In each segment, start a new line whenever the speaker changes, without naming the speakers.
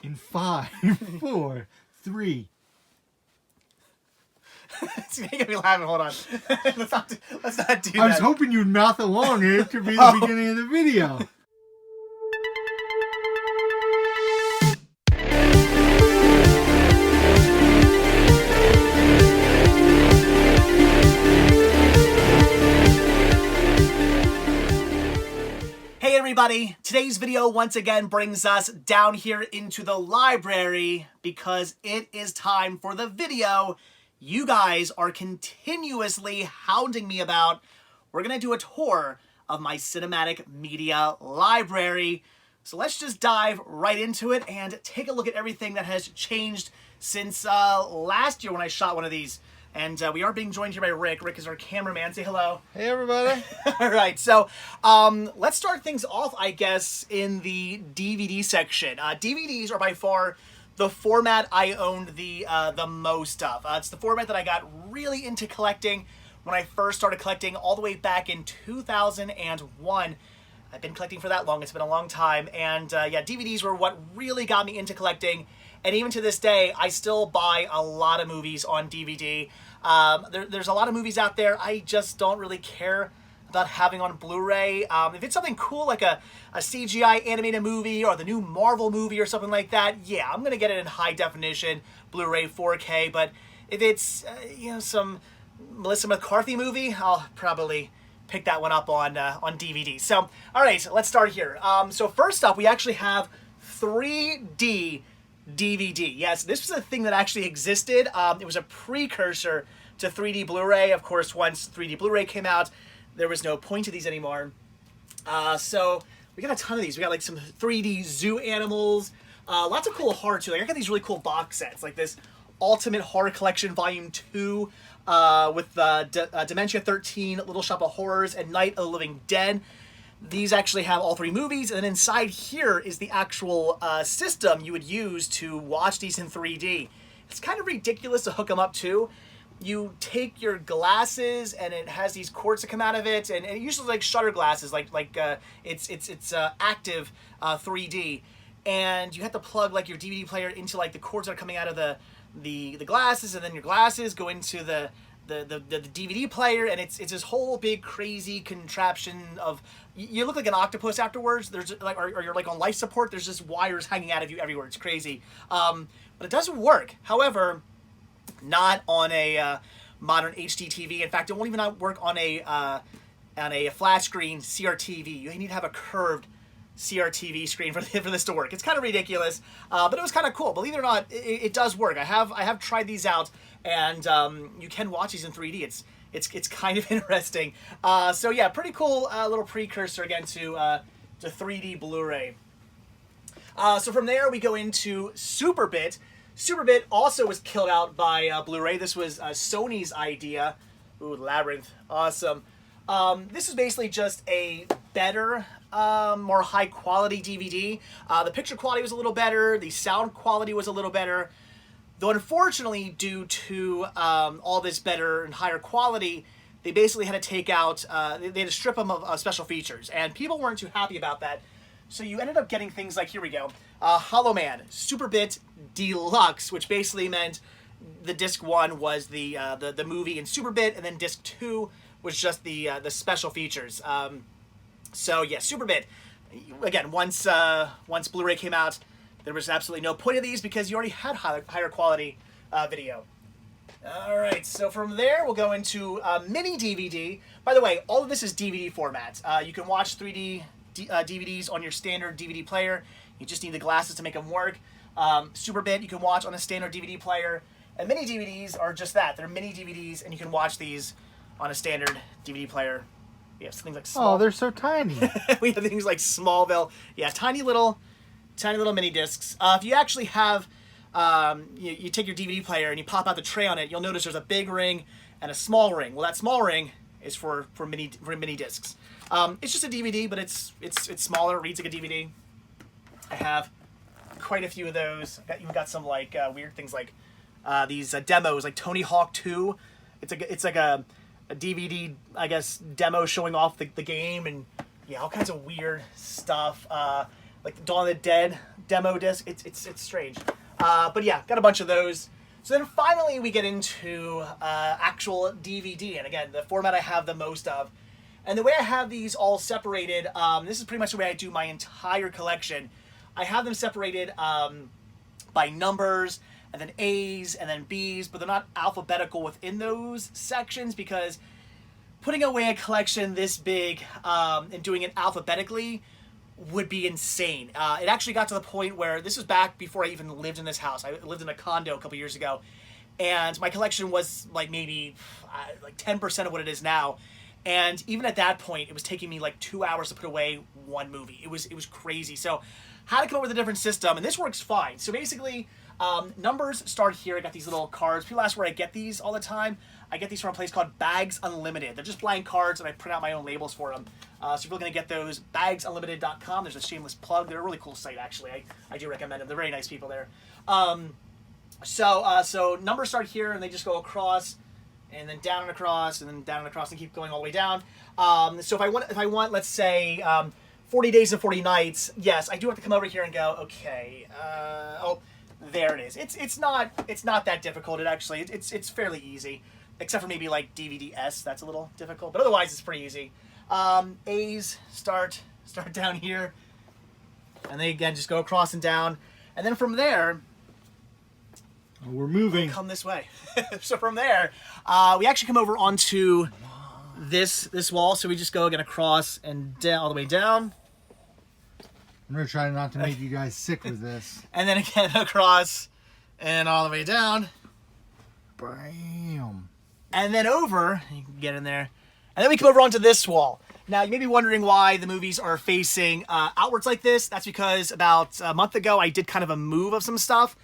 In 5, 4, 3.
It's making me laugh. Hold on. let's not do that.
I was hoping you'd mouth along and it could be the beginning of the video.
Hey everybody, today's video once again brings us down here into the library because it is time for the video you guys are continuously hounding me about. We're gonna do a tour of my cinematic media library. So let's just dive right into it and take a look at everything that has changed since last year when I shot one of these. And we are being joined here by Rick. Rick is our cameraman. Say hello.
Hey, everybody.
All right, so let's start things off, I guess, in the DVD section. DVDs are by far the format I owned the most of. It's the format that I got really into collecting when I first started collecting all the way back in 2001. I've been collecting for that long. It's been a long time. And yeah, DVDs were what really got me into collecting. And even to this day, I still buy a lot of movies on DVD. There's a lot of movies out there I just don't really care about having on Blu-ray. If it's something cool like a CGI animated movie or the new Marvel movie or something like that, yeah, I'm going to get it in high definition, Blu-ray 4K. But if it's, you know, some Melissa McCarthy movie, I'll probably pick that one up on DVD. So, all right, let's start here. So first up, we actually have 3D DVD. Yes, this was a thing that actually existed. It was a precursor to 3D Blu-ray. Of course, once 3D Blu-ray came out, there was no point to these anymore. So we got a ton of these. We got like some 3D zoo animals, lots of cool horror too. Like I got these really cool box sets, like this Ultimate Horror Collection Volume 2 with Dementia 13, Little Shop of Horrors, and Night of the Living Dead. These actually have all three movies, and then inside here is the actual system you would use to watch these in 3D. It's kind of ridiculous to hook them up to. You take your glasses, and it has these cords that come out of it, and it usually like shutter glasses, it's active 3D, and you have to plug like your DVD player into like the cords that are coming out of the glasses, and then your glasses go into the DVD player, and it's this whole big crazy contraption of, you look like an octopus afterwards. There's like, or you're like on life support. There's just wires hanging out of you everywhere. It's crazy, but it doesn't work. However, not on a modern HD TV. In fact, it won't even work on a flat screen CRTV. You need to have a curved CRTV screen for this to work. It's kind of ridiculous, but it was kind of cool. Believe it or not, it does work. I have tried these out, and you can watch these in 3D. It's kind of interesting. So yeah, pretty cool little precursor again to 3D Blu-ray. So from there we go into Superbit. Superbit also was killed out by Blu-ray. This was Sony's idea. Ooh, Labyrinth, awesome. This is basically just a better, more high quality DVD. The picture quality was a little better. The sound quality was a little better. Though unfortunately, due to all this better and higher quality, they basically had to take out, they had to strip them of special features. And people weren't too happy about that. So you ended up getting things like, here we go, Hollow Man, Superbit Deluxe, which basically meant the disc 1 was the movie in Superbit, and then disc 2 was just the special features. So yeah, Superbit. Again, once Blu-ray came out, there was absolutely no point of these because you already had higher quality video. All right, so from there we'll go into mini DVD. By the way, all of this is DVD format. You can watch 3D DVDs on your standard DVD player. You just need the glasses to make them work. Superbit you can watch on a standard DVD player. And mini DVDs are just that. They're mini DVDs, and you can watch these on a standard DVD player. We have things like
Oh, they're so tiny.
we have things like Smallville. Yeah, tiny little mini discs. If you actually have, you take your DVD player and you pop out the tray on it, you'll notice there's a big ring and a small ring. Well, that small ring is for mini discs. It's just a DVD, but it's smaller. It reads like a DVD. I have quite a few of those. You've got some like weird things like these demos, like Tony Hawk 2. It's like a DVD, I guess, demo showing off the game, and yeah, all kinds of weird stuff. Like Dawn of the Dead demo disc. It's strange. But yeah, got a bunch of those. So then finally we get into actual DVD, and again, the format I have the most of. And the way I have these all separated, this is pretty much the way I do my entire collection. I have them separated by numbers, and then A's, and then B's, but they're not alphabetical within those sections, because putting away a collection this big and doing it alphabetically would be insane. It actually got to the point where, this was back before I even lived in this house. I lived in a condo a couple years ago, and my collection was like maybe like 10% of what it is now. And even at that point, it was taking me like 2 hours to put away one movie. It was crazy. So how to come up with a different system, and this works fine. So basically, numbers start here. I got these little cards. People ask where I get these all the time. I get these from a place called Bags Unlimited. They're just blank cards, and I print out my own labels for them. So if you're looking to get those, bagsunlimited.com. There's a shameless plug. They're a really cool site, actually. I do recommend them. They're very nice people there. So numbers start here, and they just go across, and then down and across, and then down and across, and keep going all the way down. So if I want, let's say, 40 days and 40 nights, yes, I do have to come over here and go, okay, oh, there it is. It's not that difficult. It's fairly easy, except for maybe like DVD-S. That's a little difficult, but otherwise it's pretty easy. A's start down here, and they again just go across and down, and then from there,
we're moving.
Come this way. So from there, we actually come over onto this wall. So we just go again across and down, all the way down.
I'm gonna try not to make you guys sick with this.
And then again across and all the way down.
Bam.
And then over. You can get in there. And then we come over onto this wall. Now, you may be wondering why the movies are facing outwards like this. That's because about a month ago, I did kind of a move of some stuff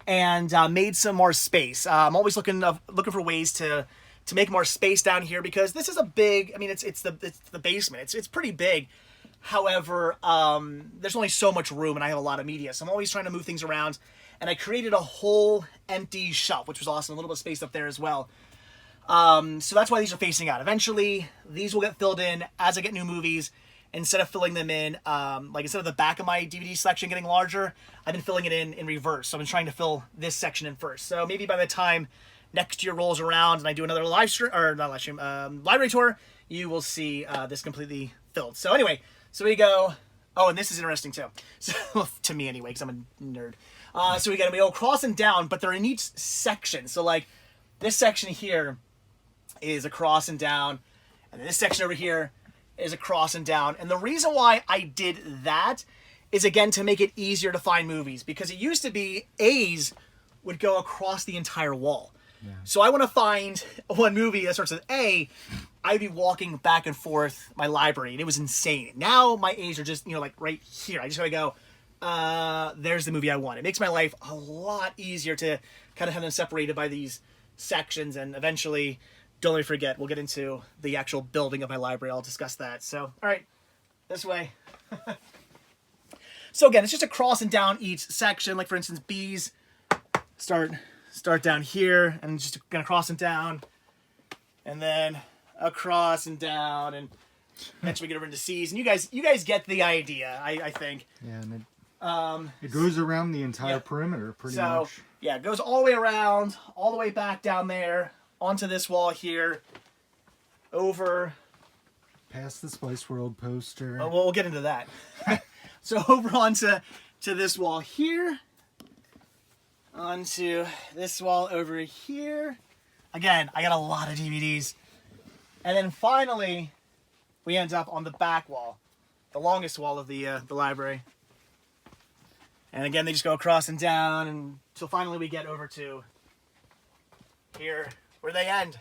and made some more space. I'm always looking for ways to make more space down here, because this is a big, I mean, it's the basement. It's pretty big. However, there's only so much room, and I have a lot of media, so I'm always trying to move things around. And I created a whole empty shelf, which was awesome. A little bit of space up there as well. So that's why these are facing out. Eventually, these will get filled in as I get new movies. Instead of filling them in, like instead of the back of my DVD selection getting larger, I've been filling it in reverse. So I've been trying to fill this section in first. So maybe by the time next year rolls around and I do another library tour, you will see this completely filled. So anyway, so we go. Oh, and this is interesting too. So to me anyway, because I'm a nerd. So we go across and down, but they're in each section. So like this section here is across and down, and this section over here is across and down. And the reason why I did that is, again, to make it easier to find movies, because it used to be A's would go across the entire wall. Yeah. So I want to find one movie that starts with A, I'd be walking back and forth my library, and it was insane. Now my A's are just, like right here. I just gotta go, there's the movie I want. It makes my life a lot easier to kind of have them separated by these sections, and eventually, don't let me forget, we'll get into the actual building of my library. I'll discuss that. So, all right, this way. So again, it's just across and down each section. Like for instance, B's start down here, and just gonna cross and down, and then across and down, and eventually get over into C's. And you guys get the idea, I think.
Yeah, and it goes around the entire perimeter pretty much.
So yeah, it goes all the way around, all the way back down there, onto this wall here, over.
Past the Spice World poster.
Oh, we'll get into that. So over onto this wall here, onto this wall over here. Again, I got a lot of DVDs. And then finally, we end up on the back wall, the longest wall of the library. And again, they just go across and down, and so finally we get over to here, where they end.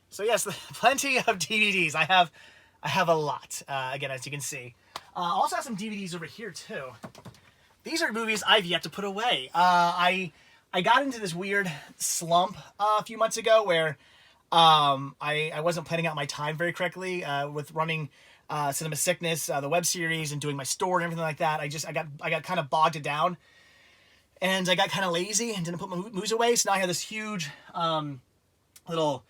So yes, plenty of DVDs. I have a lot. Again, as you can see. I also have some DVDs over here too. These are movies I've yet to put away. I got into this weird slump a few months ago where I wasn't planning out my time very correctly with running Cinema Sickness, the web series, and doing my store and everything like that. I got kind of bogged down. And I got kind of lazy and didn't put my movies away, so now I have this huge little...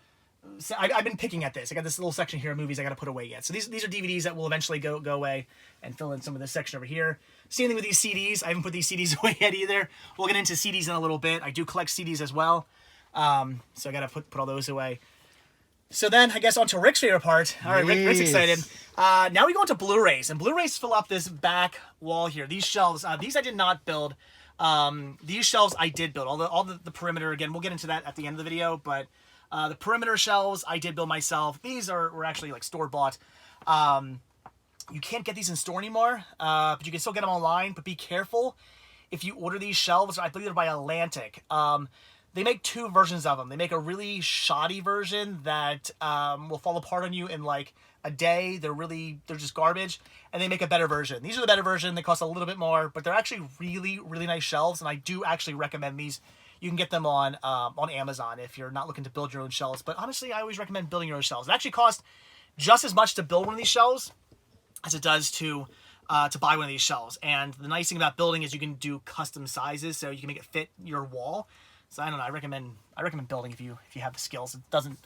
I've been picking at this. I got this little section here of movies I got to put away yet. So these are DVDs that will eventually go away and fill in some of this section over here. Same thing with these CDs. I haven't put these CDs away yet either. We'll get into CDs in a little bit. I do collect CDs as well. So I gotta put all those away. So then, I guess, on to Rick's favorite part. All right, Rick's excited. Now we go into Blu-rays. And Blu-rays fill up this back wall here. These shelves, these I did not build. These shelves I did build. All the perimeter, again, we'll get into that at the end of the video. But the perimeter shelves I did build myself. These were actually like store-bought. You can't get these in store anymore, but you can still get them online. But be careful if you order these shelves. I believe they're by Atlantic. They make two versions of them. They make a really shoddy version that will fall apart on you in like a day. They're just garbage. And they make a better version. These are the better version. They cost a little bit more, but they're actually really, really nice shelves. And I do actually recommend these. You can get them on Amazon if you're not looking to build your own shelves. But honestly, I always recommend building your own shelves. It actually costs just as much to build one of these shelves as it does to buy one of these shelves. And the nice thing about building is you can do custom sizes, so you can make it fit your wall. So I don't know. I recommend building if you have the skills. It doesn't.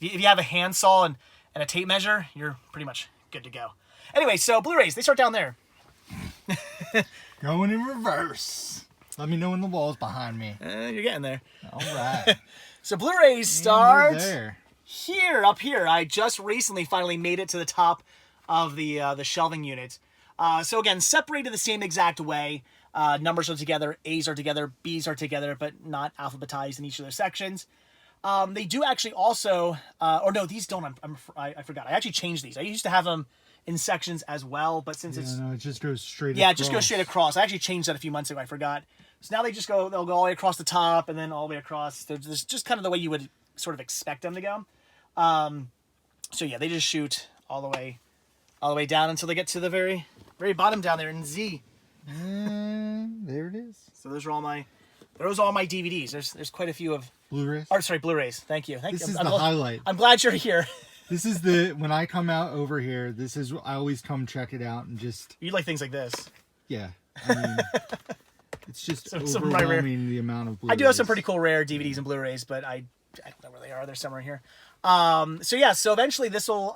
If you have a handsaw and a tape measure, you're pretty much good to go. Anyway, so Blu-rays, they start down there.
Going in reverse. Let me know when the wall's behind me.
You're getting there.
All right.
So Blu-rays start
there.
up here. I just recently finally made it to the top of the shelving unit. So again, separated the same exact way. Numbers are together, A's are together, B's are together, but not alphabetized in each of their sections. They do actually also, or no, these don't. I forgot. I actually changed these. I used to have them in sections as well, but since
it just goes straight.
Yeah, it just goes straight across. I actually changed that a few months ago. I forgot. So now they'll go all the way across the top and then all the way across. They're just kind of the way you would sort of expect them to go. So yeah, they just shoot all the way down until they get to the very, very bottom down there in Z.
There it is.
So those are all my DVDs. There's quite a few of
Blu-rays.
Or sorry, Blu-rays. Thank you.
This is the highlight.
I'm glad you're here.
This is when I come out over here. I always come check it out and just.
You like things like this.
Yeah, I mean, it's just overwhelming the amount of Blu-rays.
I do have some pretty cool rare DVDs and Blu-rays, but I don't know where they are. They're somewhere here. So eventually this will.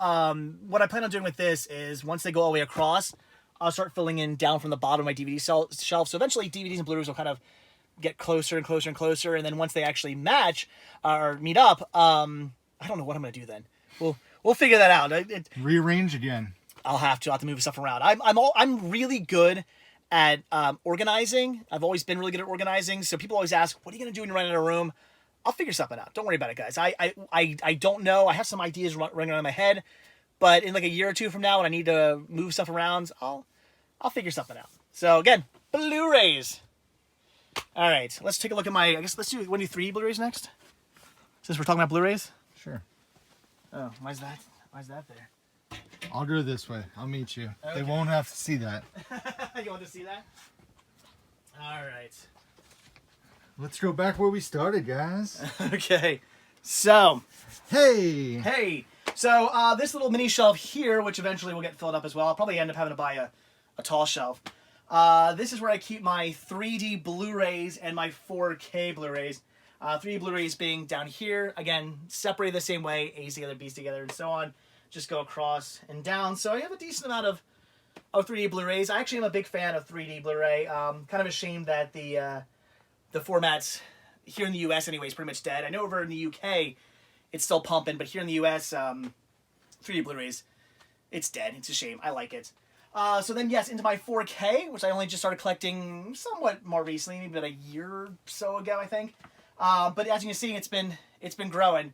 What I plan on doing with this is once they go all the way across, I'll start filling in down from the bottom of my DVD shelf. So eventually DVDs and Blu-rays will kind of get closer and closer and closer. And then once they actually match or meet up, I don't know what I'm going to do then. We'll figure that out.
Rearrange again.
I'll have to move stuff around. I'm really good at organizing. I've always been really good at organizing. So people always ask, what are you going to do when you run out of room? I'll figure something out. Don't worry about it, guys. I don't know. I have some ideas running around in my head. But in like a year or two from now, when I need to move stuff around, I'll figure something out. So again, Blu-rays. All right, let's take a look at my. I guess let's do 3 Blu-rays next. Since we're talking about Blu-rays.
Sure.
Oh, why's that? Why's that there?
I'll go this way. I'll meet you.
Okay.
They won't have to see that.
You want to see that? All right.
Let's go back where we started, guys.
Okay. So.
Hey.
So this little mini shelf here, which eventually will get filled up as well. I'll probably end up having to buy a tall shelf. This is where I keep my 3D Blu-rays and my 4K Blu-rays. 3D Blu-rays being down here. Again, separated the same way. A's together, B's together, and so on. Just go across and down. So I have a decent amount of 3D Blu-rays. I actually am a big fan of 3D Blu-ray. Kind of ashamed that the formats here in the U.S. anyway is pretty much dead. I know over in the U.K. it's still pumping, but here in the U.S., 3D Blu-rays, it's dead. It's a shame. I like it. So then, yes, into my 4K, which I only just started collecting somewhat more recently, maybe about a year or so ago, I think. But as you can see, it's been growing.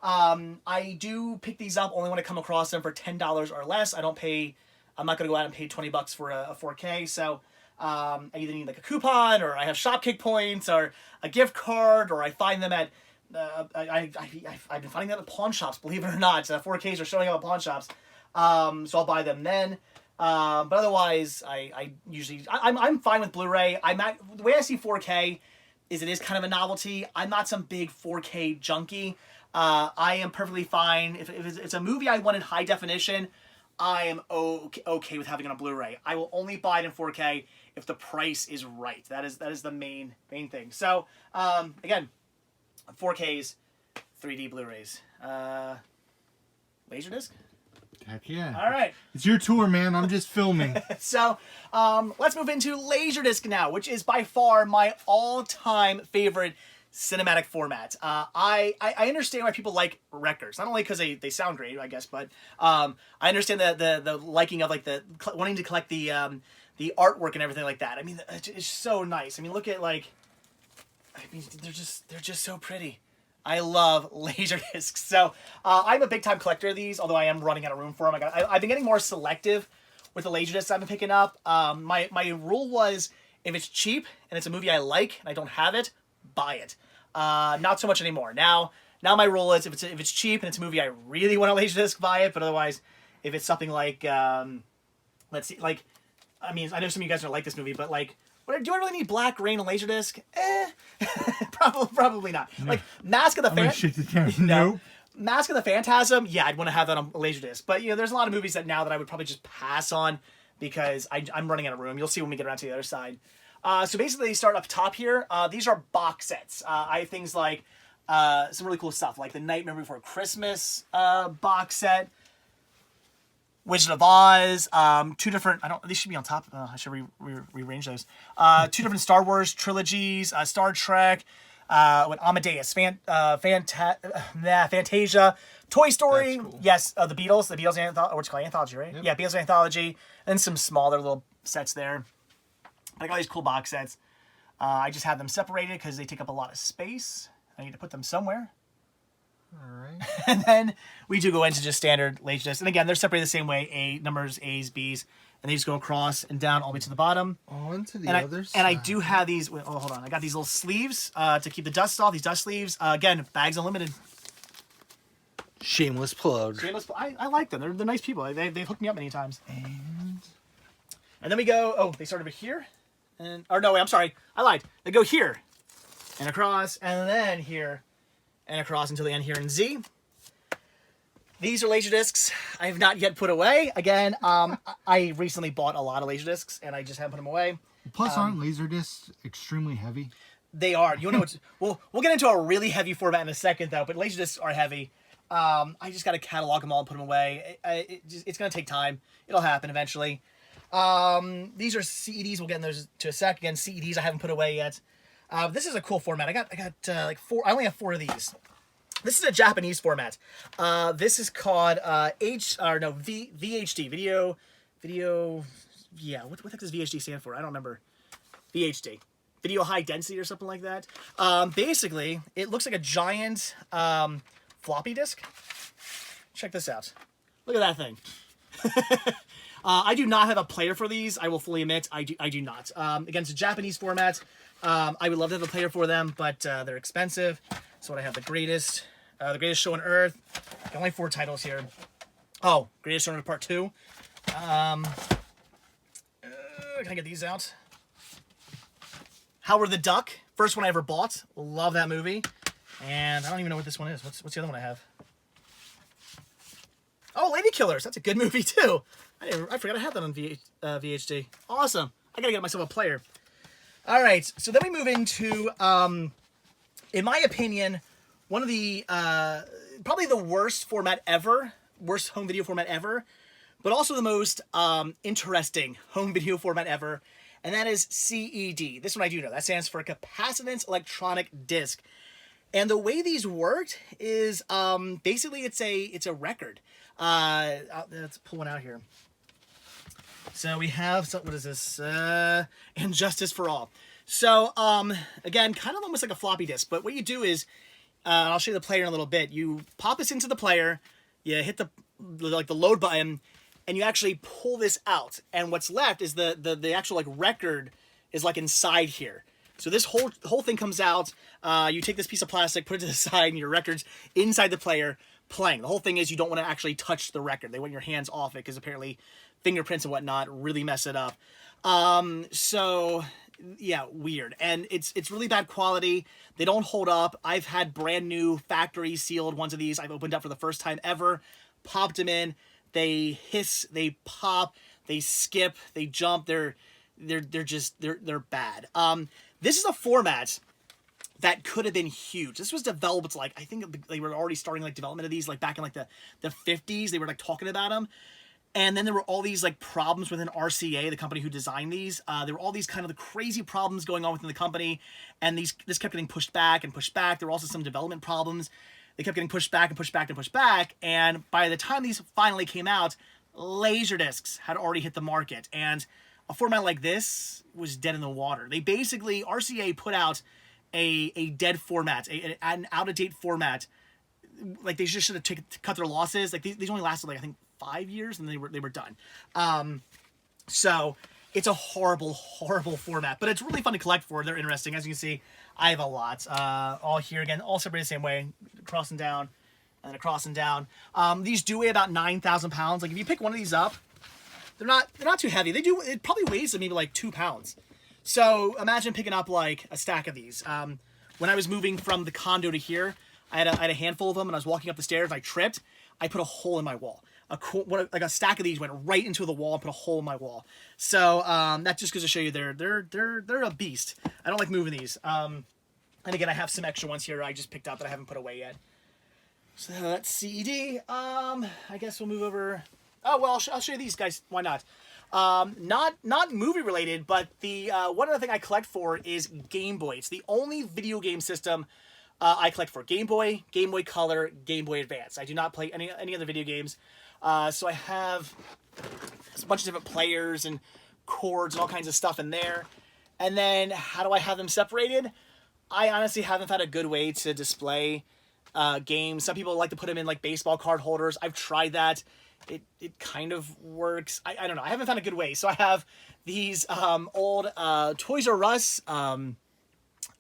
I do pick these up only when I come across them for $10 or less. I'm not going to go out and pay $20 for a 4K. So I either need like a coupon, or I have Shopkick points, or a gift card, or I find them at I've been finding them at pawn shops, believe it or not. 4Ks are showing up at pawn shops. So I'll buy them then. But otherwise, I'm fine with Blu-ray. The way I see 4K is it is kind of a novelty. I'm not some big 4K junkie. I am perfectly fine. If it's a movie I want in high definition, I am okay with having it on Blu-ray. I will only buy it in 4K if the price is right. That is the main thing. So, again, 4Ks, 3D Blu-rays. Laserdisc?
Heck yeah.
All right.
It's your tour, man. I'm just filming.
So let's move into Laserdisc now, which is by far my all-time favorite cinematic format. I understand why people like records, not only because they sound great, I guess, but I understand the liking of like the wanting to collect the artwork and everything like that. I mean, it's so nice. I mean, look at like, I mean, they're just so pretty. I love Laserdiscs. So I'm a big time collector of these, although I am running out of room for them. I've been getting more selective with the Laserdiscs I've been picking up. My rule was, if it's cheap and it's a movie I like and I don't have it, buy it. Not so much anymore. Now my rule is, if it's cheap and it's a movie I really want a Laserdisc, buy it. But otherwise, if it's something like, let's see, like, I mean, I know some of you guys don't like this movie, but like, do I really need Black Rain on Laserdisc? Probably not.
No.
Like Mask of the
Nope.
Mask of the Phantasm, yeah, I'd want to have that on Laserdisc. But there's a lot of movies that I would probably just pass on because I'm running out of room. You'll see when we get around to the other side. So basically, they start up top here. These are box sets. I have things like some really cool stuff, like the Nightmare Before Christmas box set. Wizard of Oz, two different, these should be on top, I should rearrange those. Two different Star Wars trilogies, Star Trek, Amadeus, Fantasia, Toy Story, cool. Yes, the Beatles anthology, what's it called, anthology, right? Yep. Yeah, Beatles anthology, and some smaller little sets there. I got all these cool box sets. I just have them separated because they take up a lot of space. I need to put them somewhere.
All right.
And then we do go into just standard Laserdisc. And again, they're separated the same way, numbers, A's, B's, and they just go across and down all the way to the bottom.
On to the
other side. And I do have these, hold on. I got these little sleeves to keep the dust off, these dust sleeves. Again, Bags Unlimited.
Shameless plug.
I like them. They're nice people. They've hooked me up many times. And then we go, they start over here. I'm sorry. I lied. They go here and across and then here and across until they end here in Z. These are Laserdiscs I have not yet put away. Again, I recently bought a lot of Laserdiscs and I just haven't put them away.
Plus, aren't Laserdiscs extremely heavy?
They are. You know what? We'll get into a really heavy format in a second, though. But Laserdiscs are heavy. I just got to catalog them all and put them away. It's going to take time. It'll happen eventually. These are CEDs. We'll get in those to a sec. Again, CEDs I haven't put away yet. This is a cool format. I got like 4. I only have 4 of these. This is a Japanese format. This is called VHD, video. Yeah, what the heck does VHD stand for? I don't remember. VHD, video high density or something like that. Basically, it looks like a giant floppy disk. Check this out. Look at that thing. I do not have a player for these. I will fully admit, I do not. Again, it's a Japanese format. I would love to have a player for them, but they're expensive. So I have the greatest show on Earth. Only 4 titles here. Oh, Greatest Show on Earth Part 2. Can I get these out? Howard the Duck. First one I ever bought. Love that movie. And I don't even know what this one is. What's the other one I have? Oh, Lady Killers. That's a good movie too. I forgot I had that on VHD. Awesome. I gotta get myself a player. All right. So then we move into, in my opinion, one of the probably the worst format ever, worst home video format ever, but also the most interesting home video format ever, and that is CED. This one I do know. That stands for Capacitance Electronic Disc. And the way these worked is basically it's a record. Let's pull one out here. So we have, what is this? And Justice for All. So, again, kind of almost like a floppy disk. But what you do is, I'll show you the player in a little bit. You pop this into the player, you hit the load button, and you actually pull this out. And what's left is the actual record is inside here. So this whole thing comes out. You take this piece of plastic, put it to the side, and your record's inside the player playing. The whole thing is you don't want to actually touch the record. They want your hands off it because apparently fingerprints and whatnot really mess it up. So yeah, weird. And it's really bad quality. They don't hold up. I've had brand new factory sealed ones of these. I've opened up for the first time ever, popped them in. They hiss, they pop, they skip, they jump. They're bad. This is a format that could have been huge. This was developed like, I think they were already starting like development of these like back in like the 50s. They were like talking about them. And then there were all these like problems within RCA, the company who designed these. There were all these kind of the crazy problems going on within the company, and this kept getting pushed back and pushed back. There were also some development problems. They kept getting pushed back and pushed back and pushed back. And by the time these finally came out, Laserdiscs had already hit the market, and a format like this was dead in the water. They basically, RCA put out a dead format, an out-of-date format. Like they just should have cut their losses. Like these only lasted like I think 5 years, and they were done. So it's a horrible format, but it's really fun to collect for. They're interesting. As you can see, I have a lot. All here again, all separated the same way, across and down, and across and down. These do weigh about 9,000 pounds. Like if you pick one of these up, they're not too heavy. It probably weighs maybe like 2 pounds. So imagine picking up like a stack of these. When I was moving from the condo to here, I had a handful of them, and I was walking up the stairs, and I tripped. I put a hole in my wall. Like a stack of these went right into the wall and put a hole in my wall. So that just goes to show you they're a beast. I don't like moving these. And again, I have some extra ones here I just picked up that I haven't put away yet. So that's CD. I guess we'll move over. Oh well, I'll show you these guys. Why not? Not movie related, but the one other thing I collect for is Game Boy. It's the only video game system I collect for. Game Boy Color, Game Boy Advance. I do not play any other video games. So I have a bunch of different players and cords and all kinds of stuff in there. And then how do I have them separated? I honestly haven't found a good way to display games. Some people like to put them in like baseball card holders. I've tried that. It kind of works. I don't know. I haven't found a good way. So I have these old Toys R Us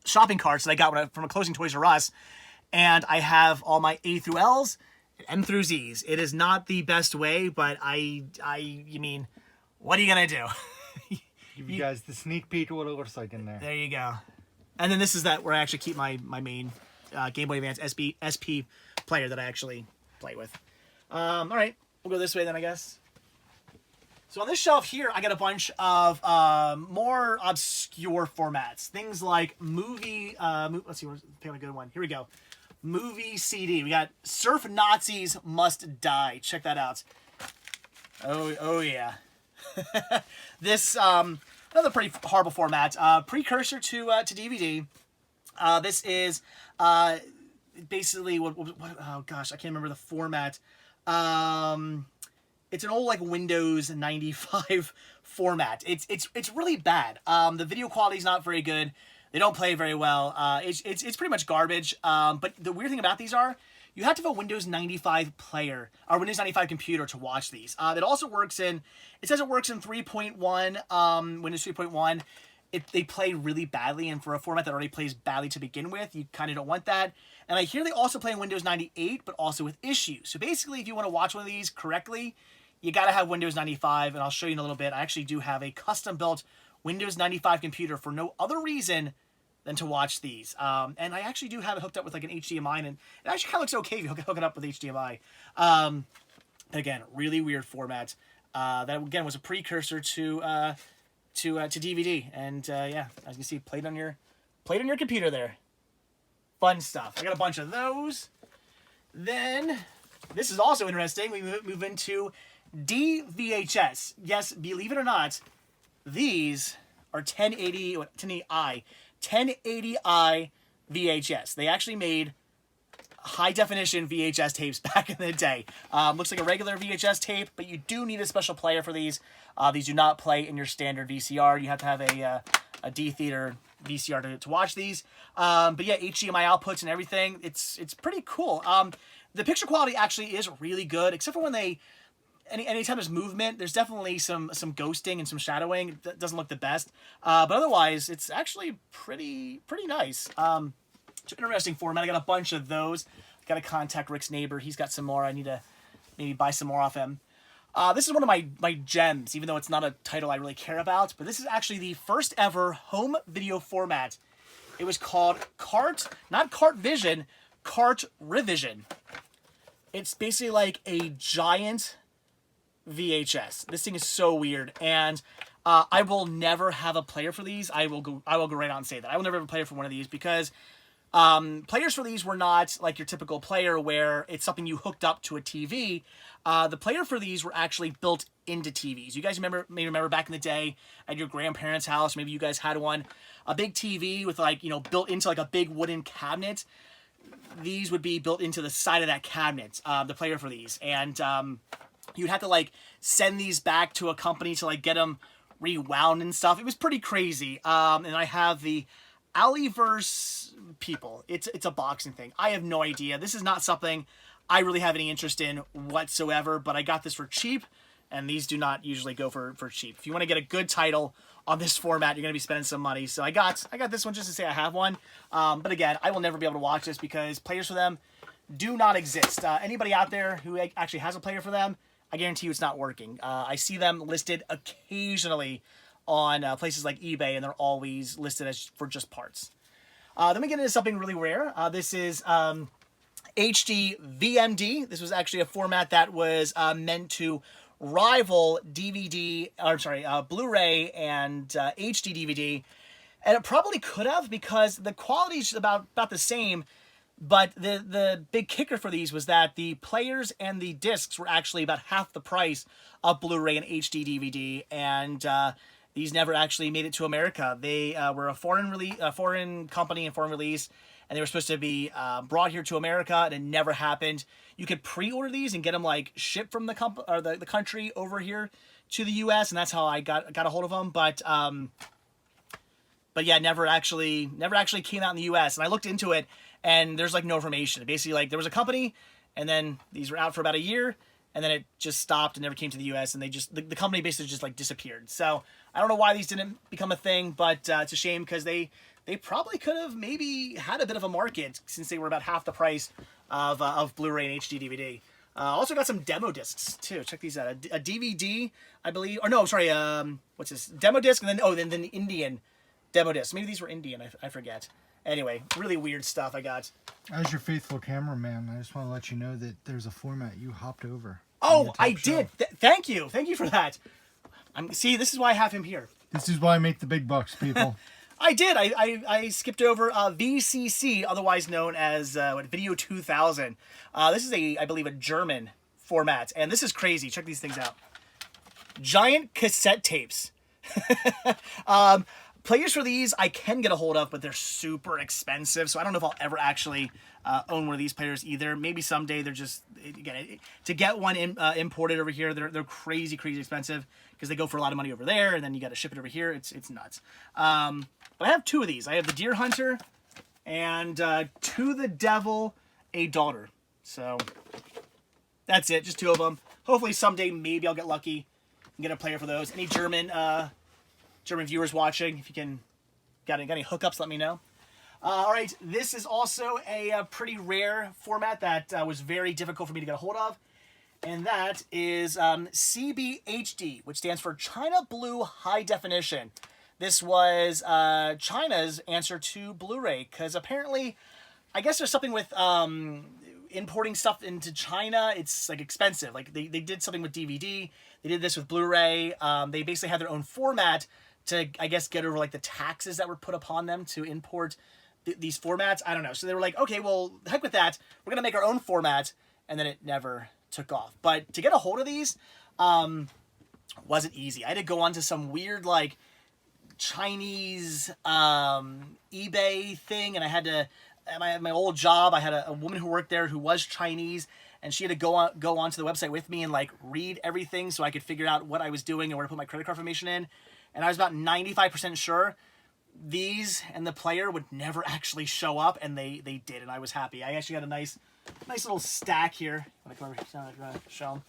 shopping carts that I got from a closing Toys R Us. And I have all my A through L's, M through Z's. It is not the best way, but you mean, what are you going to do?
Give you guys the sneak peek of what it looks like in there.
There you go. And then this is where I actually keep my main Game Boy Advance SP player that I actually play with. All right, we'll go this way then, I guess. So on this shelf here, I got a bunch of more obscure formats. Things like movie, let's see, pick up a good one. Here we go. Movie CD. We got Surf Nazis Must Die. Check that out. Oh yeah. This, another pretty horrible format. Precursor to DVD. This is basically what, oh gosh, I can't remember the format. It's an old like Windows 95 format. It's really bad. The video quality is not very good. They don't play very well. It's pretty much garbage. But the weird thing about these are, you have to have a Windows 95 player or Windows 95 computer to watch these. It also works in, it says it works in 3.1, Windows 3.1. They play really badly, and for a format that already plays badly to begin with, you kind of don't want that. And I hear they also play in Windows 98, but also with issues. So basically, if you want to watch one of these correctly, you got to have Windows 95, and I'll show you in a little bit. I actually do have a custom-built Windows 95 computer for no other reason than to watch these. And I actually do have it hooked up with like an HDMI, and it actually kind of looks okay if you hook it up with HDMI. Again, really weird format. That again was a precursor to DVD, and yeah, as you can see, played on your computer there. Fun stuff. I got a bunch of those. Then this is also interesting. We move into DVHS. Yes, believe it or not, these are 1080i VHS. They actually made high definition VHS tapes back in the day. Looks like a regular VHS tape, but you do need a special player for these. These do not play in your standard VCR. You have to have a D-Theater VCR to watch these. But yeah, HDMI outputs and everything. It's pretty cool. The picture quality actually is really good, except for when anytime there's movement, there's definitely some ghosting and some shadowing. That doesn't look the best. But otherwise, it's actually pretty nice. It's an interesting format. I got a bunch of those. I got to contact Rick's neighbor. He's got some more. I need to maybe buy some more off him. This is one of my gems, even though it's not a title I really care about. But this is actually the first ever home video format. It was called not Cart Vision, Cart Revision. It's basically like a giant VHS. This thing is so weird, and I will never have a player for these. I will go right out and say that I will never have a player for one of these because Players for these were not like your typical player where it's something you hooked up to a TV. The player for these were actually built into TVs. You guys may remember back in the day at your grandparents' house, maybe you guys had one, a big TV with like, built into like a big wooden cabinet. These would be built into the side of that cabinet, the player for these. And you'd have to like send these back to a company to like get them rewound and stuff. It was pretty crazy. And I have the Aliverse people. It's a boxing thing. I have no idea. This is not something I really have any interest in whatsoever, but I got this for cheap, and these do not usually go for cheap. If you want to get a good title on this format, you're going to be spending some money. So I got this one just to say I have one. But again, I will never be able to watch this because players for them do not exist. Anybody out there who actually has a player for them, I guarantee you it's not working. I see them listed occasionally on places like eBay, and they're always listed as for just parts. Then we get into something really rare. This is HD VMD. This was actually a format that was meant to rival Blu-ray and HD DVD, and it probably could have because the quality is about the same. But the big kicker for these was that the players and the discs were actually about half the price of Blu-ray and HD DVD, and these never actually made it to America. They were a foreign company and foreign release, and they were supposed to be brought here to America, and it never happened. You could pre-order these and get them like shipped from the country over here to the U.S., and that's how I got a hold of them. But yeah, never actually came out in the U.S. And I looked into it, and there's like no information. Basically, like there was a company, and then these were out for about a year, and then it just stopped and never came to the U.S. And they just the company basically just like disappeared. So I don't know why these didn't become a thing, but it's a shame because they probably could have maybe had a bit of a market since they were about half the price of Blu-ray and HD DVD. Also got some demo discs too. Check these out. A DVD, I believe, or no, sorry. What's this? Demo disc, and then the Indian demo disc. Maybe these were Indian. I forget. Anyway, really weird stuff I got.
As your faithful cameraman, I just want to let you know that there's a format you hopped over.
Oh, I did. Thank you for that. See, this is why I have him here.
This is why I make the big bucks, people.
I did. I skipped over VCC, otherwise known as Video 2000. This is I believe a German format, and this is crazy. Check these things out. Giant cassette tapes. Players for these I can get a hold of, but they're super expensive, so I don't know if I'll ever actually own one of these players either. Maybe someday. They're just, again, to get one imported over here, they're crazy expensive because they go for a lot of money over there, and then you got to ship it over here. It's nuts. But I have two of these. I have the Deer Hunter and To the Devil, a Daughter. So that's it, just two of them. Hopefully someday maybe I'll get lucky and get a player for those. Any German viewers watching, if you can got any hookups, let me know. All right, this is also a pretty rare format that was very difficult for me to get a hold of, and that is CBHD, which stands for China Blue High Definition. This was China's answer to Blu-ray, because apparently, I guess there's something with importing stuff into China. It's like expensive. Like they did something with DVD. They did this with Blu-ray. They basically had their own format to, I guess, get over like the taxes that were put upon them to import these formats. I don't know. So they were like, okay, well, heck with that. We're going to make our own format. And then it never took off. But to get a hold of these wasn't easy. I had to go onto some weird like Chinese eBay thing. And I had to, at my old job, I had a woman who worked there who was Chinese. And she had to go onto the website with me and like read everything so I could figure out what I was doing and where to put my credit card information in. And I was about 95% sure these and the player would never actually show up, and they did, and I was happy. I actually got a nice little stack here. I'm gonna come over, show them.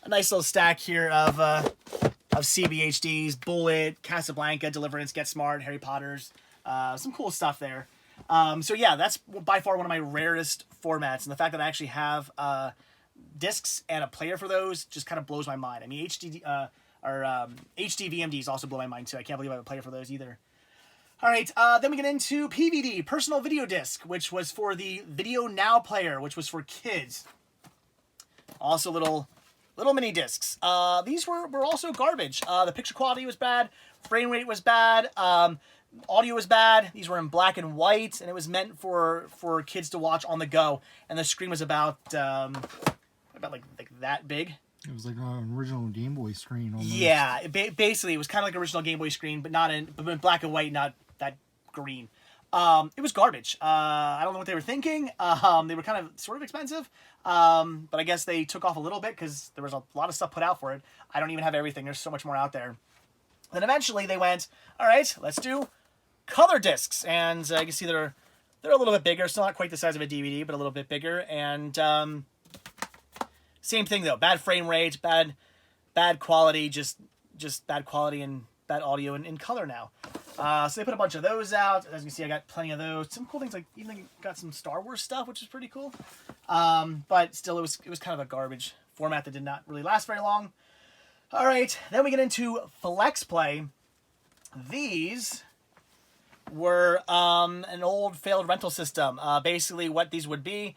A nice little stack here of CBHDs, Bullet, Casablanca, Deliverance, Get Smart, Harry Potter's, some cool stuff there. So yeah, that's by far one of my rarest formats, and the fact that I actually have discs and a player for those just kind of blows my mind. I mean, HD VMDs also blow my mind too. I can't believe I have a player for those either. All right, then we get into PVD, Personal Video Disc, which was for the Video Now player, which was for kids. Also little mini discs. These were also garbage. The picture quality was bad. Frame rate was bad. Audio was bad. These were in black and white, and it was meant for kids to watch on the go. And the screen was about like that big.
It was like an original Game Boy screen. Almost.
Yeah, basically it was kind of like an original Game Boy screen, but not in black and white, not that green. It was garbage. I don't know what they were thinking. They were kind of sort of expensive, but I guess they took off a little bit because there was a lot of stuff put out for it. I don't even have everything. There's so much more out there. Then eventually they went, all right, let's do color discs, and you can see they're a little bit bigger. Still not quite the size of a DVD, but a little bit bigger. And same thing though, bad frame rates, bad quality, just bad quality and bad audio in color now. So they put a bunch of those out. As you can see, I got plenty of those. Some cool things, like even got some Star Wars stuff, which is pretty cool. But still, it was kind of a garbage format that did not really last very long. All right, then we get into Flex Play. These were an old failed rental system. Basically, what these would be,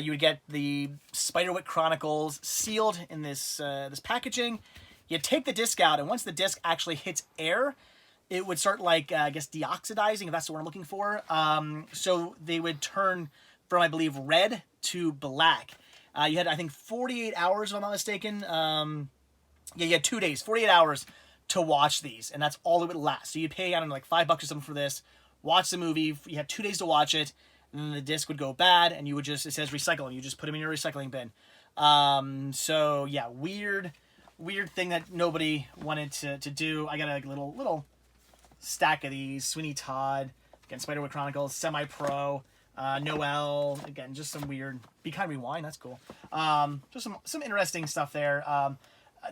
you would get the Spiderwick Chronicles sealed in this packaging. You take the disc out, and once the disc actually hits air, it would start, like, I guess, deoxidizing, if that's the word I'm looking for. So they would turn from, I believe, red to black. You had, I think, 48 hours, if I'm not mistaken. Yeah, you had 2 days, 48 hours to watch these, and that's all it would last. So you'd pay, I don't know, like $5 or something for this, watch the movie, you had 2 days to watch it, and then the disc would go bad, and you would just, it says recycle, and you just put them in your recycling bin. So yeah, weird thing that nobody wanted to do. I got a little stack of these. Sweeney Todd, again, Spiderwick Chronicles, Semi-Pro, Noel, again, just some weird, Be Kind Rewind, that's cool. Just some interesting stuff there.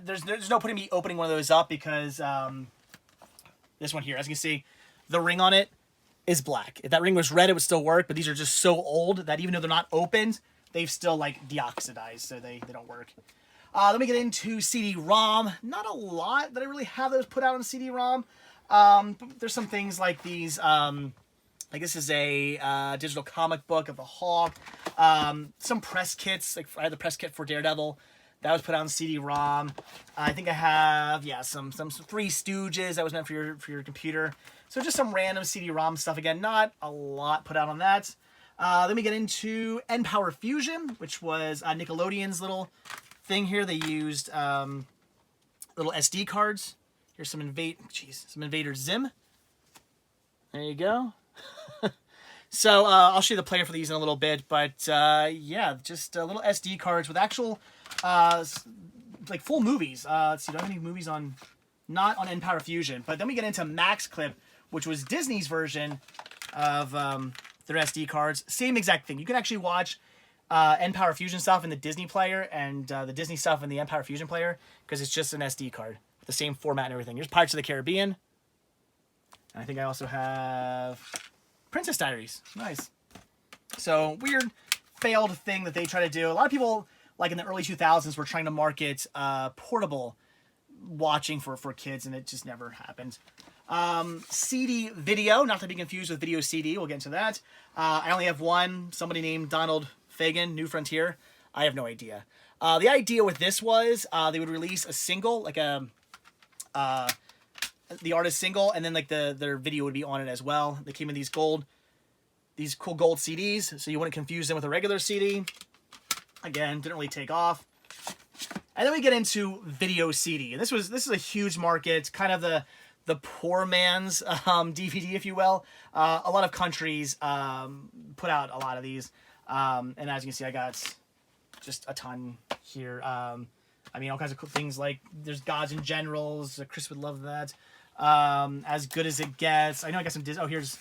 There's no point in me opening one of those up because this one here, as you can see, the ring on it is black. If that ring was red, it would still work, but these are just so old that even though they're not opened, they've still, like, deoxidized, so they don't work. Let me get into CD-ROM. Not a lot that I really have those put out on CD-ROM. But there's some things like these. Like this is a digital comic book of the Hawk. Some press kits. Like I had the press kit for Daredevil. That was put out on CD-ROM. I think I have, yeah, some Three Stooges that was meant for your computer. So just some random CD-ROM stuff. Again, not a lot put out on that. Then we get into N-Power Fusion, which was Nickelodeon's little thing here. They used little SD cards. Here's some Invader Zim. There you go. So I'll show you the player for these in a little bit, but yeah, just little SD cards with actual like full movies. Let's see, do I have any movies on? Not on N-Power Fusion, but then we get into Max Clip, which was Disney's version of their SD cards. Same exact thing. You can actually watch N-Power Fusion stuff in the Disney player and the Disney stuff in the N-Power Fusion player because it's just an SD card with the same format and everything. Here's Pirates of the Caribbean. And I think I also have Princess Diaries. Nice. So weird failed thing that they try to do. A lot of people, like in the early 2000s, were trying to market portable watching for kids, and it just never happened. CD video, not to be confused with video CD. We'll get into that. I only have one. Somebody named Donald Fagen, New Frontier. I have no idea. The idea with this was they would release a single, like the artist single, and then like their video would be on it as well. They came in these cool gold CDs, so you wouldn't confuse them with a regular CD. Again, didn't really take off. And then we get into video CD, and this is a huge market, kind of the poor man's DVD, if you will. A lot of countries put out a lot of these, and as you can see, I got just a ton here. I mean, all kinds of cool things, like there's Gods and Generals. Chris would love that. As Good as It Gets. I know I got some Disney. Oh, here's,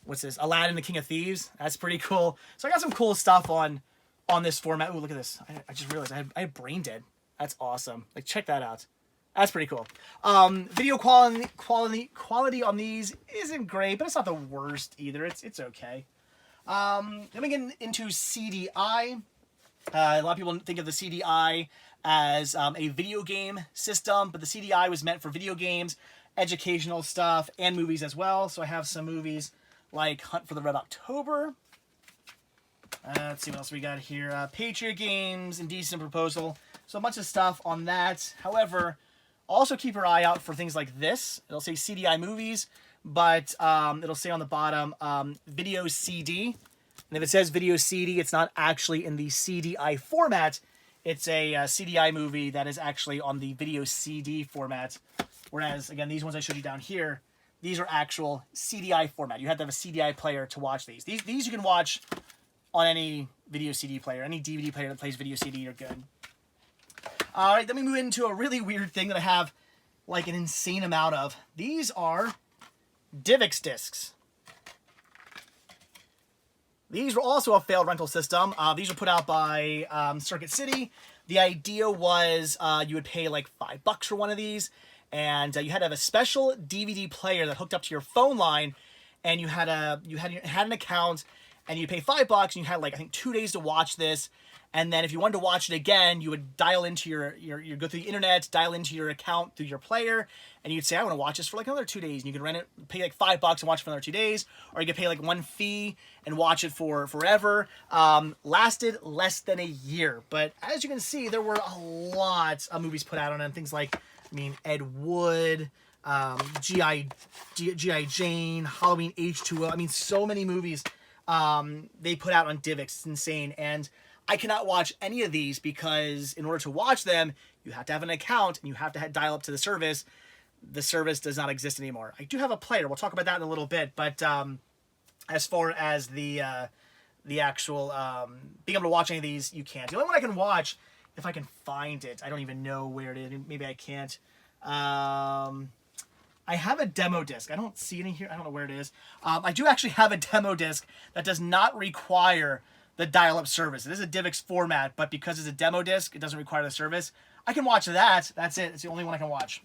what's this? Aladdin, the King of Thieves. That's pretty cool. So I got some cool stuff on this format. Oh, look at this. I just realized I have Brain Dead. That's awesome. Like, check that out. That's pretty cool. Video quality on these isn't great, but it's not the worst either. It's okay. Then we get into CDI. A lot of people think of the CDI as a video game system, but the CDI was meant for video games, educational stuff, and movies as well. So I have some movies like Hunt for the Red October. Let's see what else we got here. Patriot Games, Indecent Proposal. So a bunch of stuff on that. However, also keep your eye out for things like this. It'll say CDI movies, but it'll say on the bottom video CD. And if it says video CD, it's not actually in the CDI format. It's a CDI movie that is actually on the video CD format. Whereas, again, these ones I showed you down here, these are actual CDI format. You have to have a CDI player to watch these. These you can watch on any video CD player, any DVD player that plays video CD, you're good. All right, then we move into a really weird thing that I have like an insane amount of. These are DivX discs. These were also a failed rental system. These were put out by Circuit City. The idea was you would pay like $5 for one of these, and you had to have a special DVD player that hooked up to your phone line, and you had an account, and you pay $5, and you had like I think 2 days to watch this. And then if you wanted to watch it again, you would dial into your go through the internet, dial into your account through your player, and you'd say, I want to watch this for like another 2 days. And you could rent it, pay like $5 and watch it for another 2 days, or you could pay like one fee and watch it for forever. Lasted less than a year. But as you can see, there were a lot of movies put out on it. Things like, Ed Wood, G.I. Jane, Halloween H2O. So many movies they put out on DivX. It's insane. And I cannot watch any of these because in order to watch them, you have to have an account and you have to dial up to the service. The service does not exist anymore. I do have a player. We'll talk about that in a little bit. But as far as the actual being able to watch any of these, you can't. The only one I can watch, if I can find it, I don't even know where it is. Maybe I can't. I have a demo disc. I don't see any here. I don't know where it is. I do actually have a demo disc that does not require the dial-up service. It is a DivX format, but because it's a demo disc, it doesn't require the service. I can watch that. That's it. It's the only one I can watch.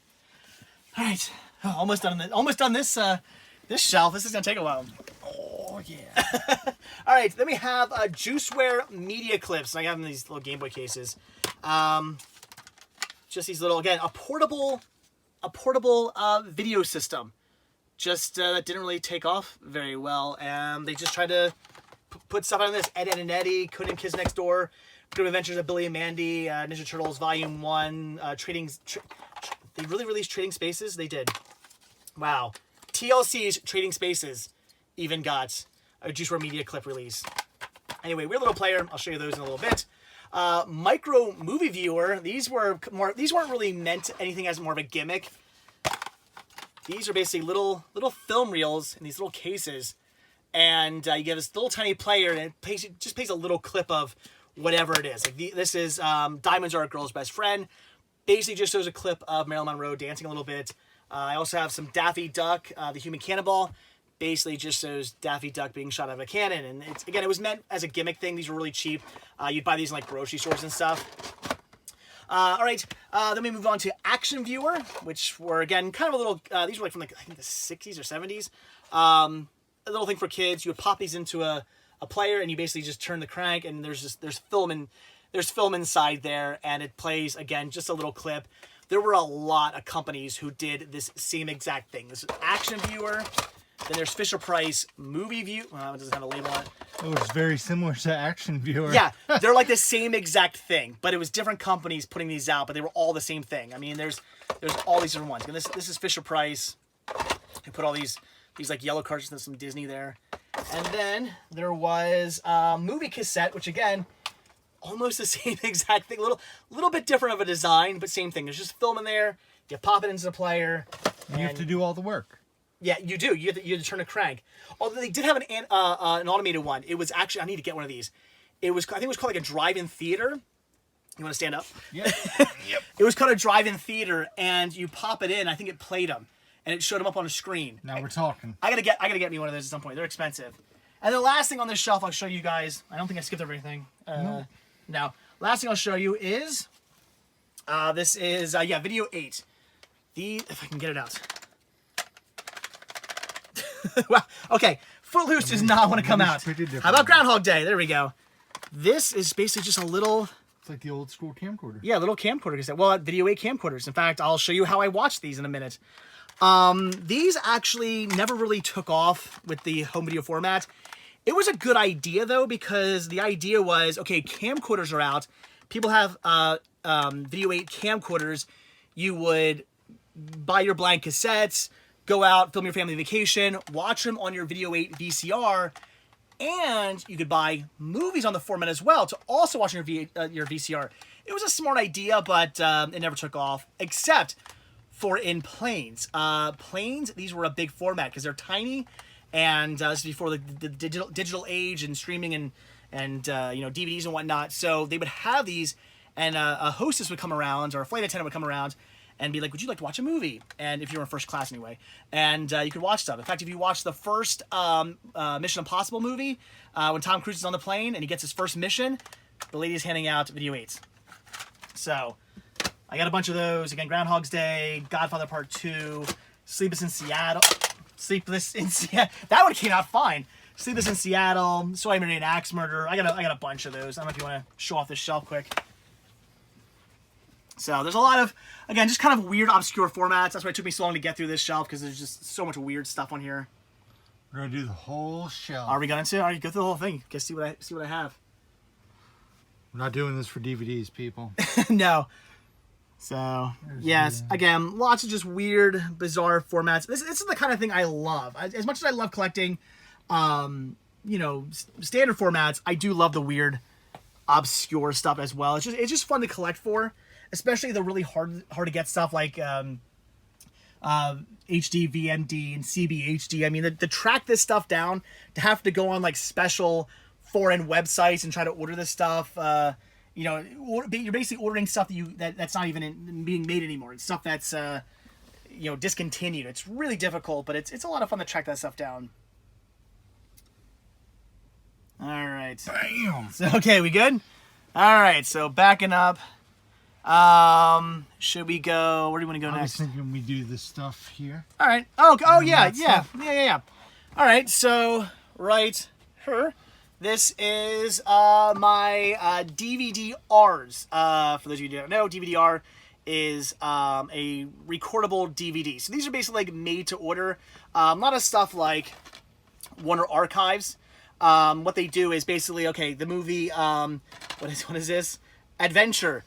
All right, almost done. Almost done this this shelf. This is gonna take a while.
Oh yeah.
All right, then we have Juiceware media clips. I have them in these little Game Boy cases. Just these little, again, a portable video system. Just that didn't really take off very well, and they just tried to put stuff on this. Ed, Edd and Eddy, Conan and Kids Next Door, Grim Adventures of Billy and Mandy, Ninja Turtles Volume 1, they really released Trading Spaces? They did. Wow. TLC's Trading Spaces even got a Juiceware media clip release. Anyway, weird little player. I'll show you those in a little bit. Micro movie viewer. These weren't really meant anything as more of a gimmick. These are basically little film reels in these little cases. And you get this little tiny player, and it just plays a little clip of whatever it is. Like this is Diamonds Are a Girl's Best Friend. Basically just shows a clip of Marilyn Monroe dancing a little bit. I also have some Daffy Duck, the Human Cannonball. Basically just shows Daffy Duck being shot out of a cannon. And it was meant as a gimmick thing. These were really cheap. You'd buy these in like grocery stores and stuff. All right, then we move on to Action Viewer, which were, again, kind of a little, these were like from like, I think the 60s or 70s. A little thing for kids. You would pop these into a player, and you basically just turn the crank, and there's film inside there, and it plays, again, just a little clip. There were a lot of companies who did this same exact thing. This is Action Viewer. Then there's Fisher-Price Movie View. Well, it doesn't have a label on it.
Oh, it's very similar to Action Viewer.
Yeah, they're like the same exact thing, but it was different companies putting these out, but they were all the same thing. There's all these different ones. And this is Fisher-Price. They put all these like yellow cartridges and some Disney there. And then there was Movie Cassette, which, again, almost the same exact thing. A little bit different of a design, but same thing. There's just film in there. You pop it into the player.
And you have to do all the work.
Yeah, you do. You have to turn a crank. Although they did have an automated one. It was actually, I need to get one of these. I think it was called like a drive-in theater. You want to stand up?
Yep.
Yep. It was called a drive-in theater, and you pop it in. I think it played them, and it showed them up on a screen.
Now we're talking.
I gotta get me one of those at some point. They're expensive. And the last thing on this shelf I'll show you guys. I don't think I skipped everything. No. Last thing I'll show you is this is Video 8. If I can get it out. Wow. Okay. Footloose does not want to come out. How about Groundhog Day? There we go. This is basically just a little...
It's like the old school camcorder.
Yeah, little camcorder. Well, Video 8 camcorders. In fact, I'll show you how I watched these in a minute. These actually never really took off with the home video format. It was a good idea, though, because the idea was, okay, camcorders are out. People have Video 8 camcorders. You would buy your blank cassettes, go out, film your family vacation, watch them on your Video 8 VCR, and you could buy movies on the format as well to also watch on your VCR. It was a smart idea, but it never took off, except for in planes. Planes, these were a big format because they're tiny, and this is before the digital age and streaming and DVDs and whatnot. So they would have these, and a hostess would come around, or a flight attendant would come around and be like, would you like to watch a movie? And if you were in first class anyway, and you could watch stuff. In fact, if you watch the first Mission Impossible movie, when Tom Cruise is on the plane and he gets his first mission, the lady's handing out Video 8s. So I got a bunch of those. Again, Groundhog's Day, Godfather Part 2, Sleepless in Seattle. That one came out fine. Sleepless in Seattle, So I Married an Axe Murderer. I got a bunch of those. I don't know if you want to show off this shelf quick. So there's a lot of, again, just kind of weird, obscure formats. That's why it took me so long to get through this shelf, because there's just so much weird stuff on here.
We're gonna do the whole shelf.
Are we going to? All right, go through the whole thing. Guess see what I have.
We're not doing this for DVDs, people.
No. So, yes, again, lots of just weird, bizarre formats. This is the kind of thing I love. As much as I love collecting, standard formats, I do love the weird, obscure stuff as well. It's just fun to collect for, especially the really hard to get stuff like HD VMD and CBHD. I mean, to track this stuff down, to have to go on like special foreign websites and try to order this stuff. You're basically ordering stuff that's not even being made anymore. It's stuff that's discontinued. It's really difficult, but it's a lot of fun to track that stuff down. All right.
Bam.
So, okay, we good? All right. So backing up. Should we go? Where do you want to go
I
next?
was thinking we do this stuff here.
All right. Oh yeah. All right. So right here. This is my DVD-Rs. For those of you who don't know, DVD-R is a recordable DVD. So these are basically like made to order. A lot of stuff like Warner Archives. What they do is basically, okay, the movie, what is this? Adventure.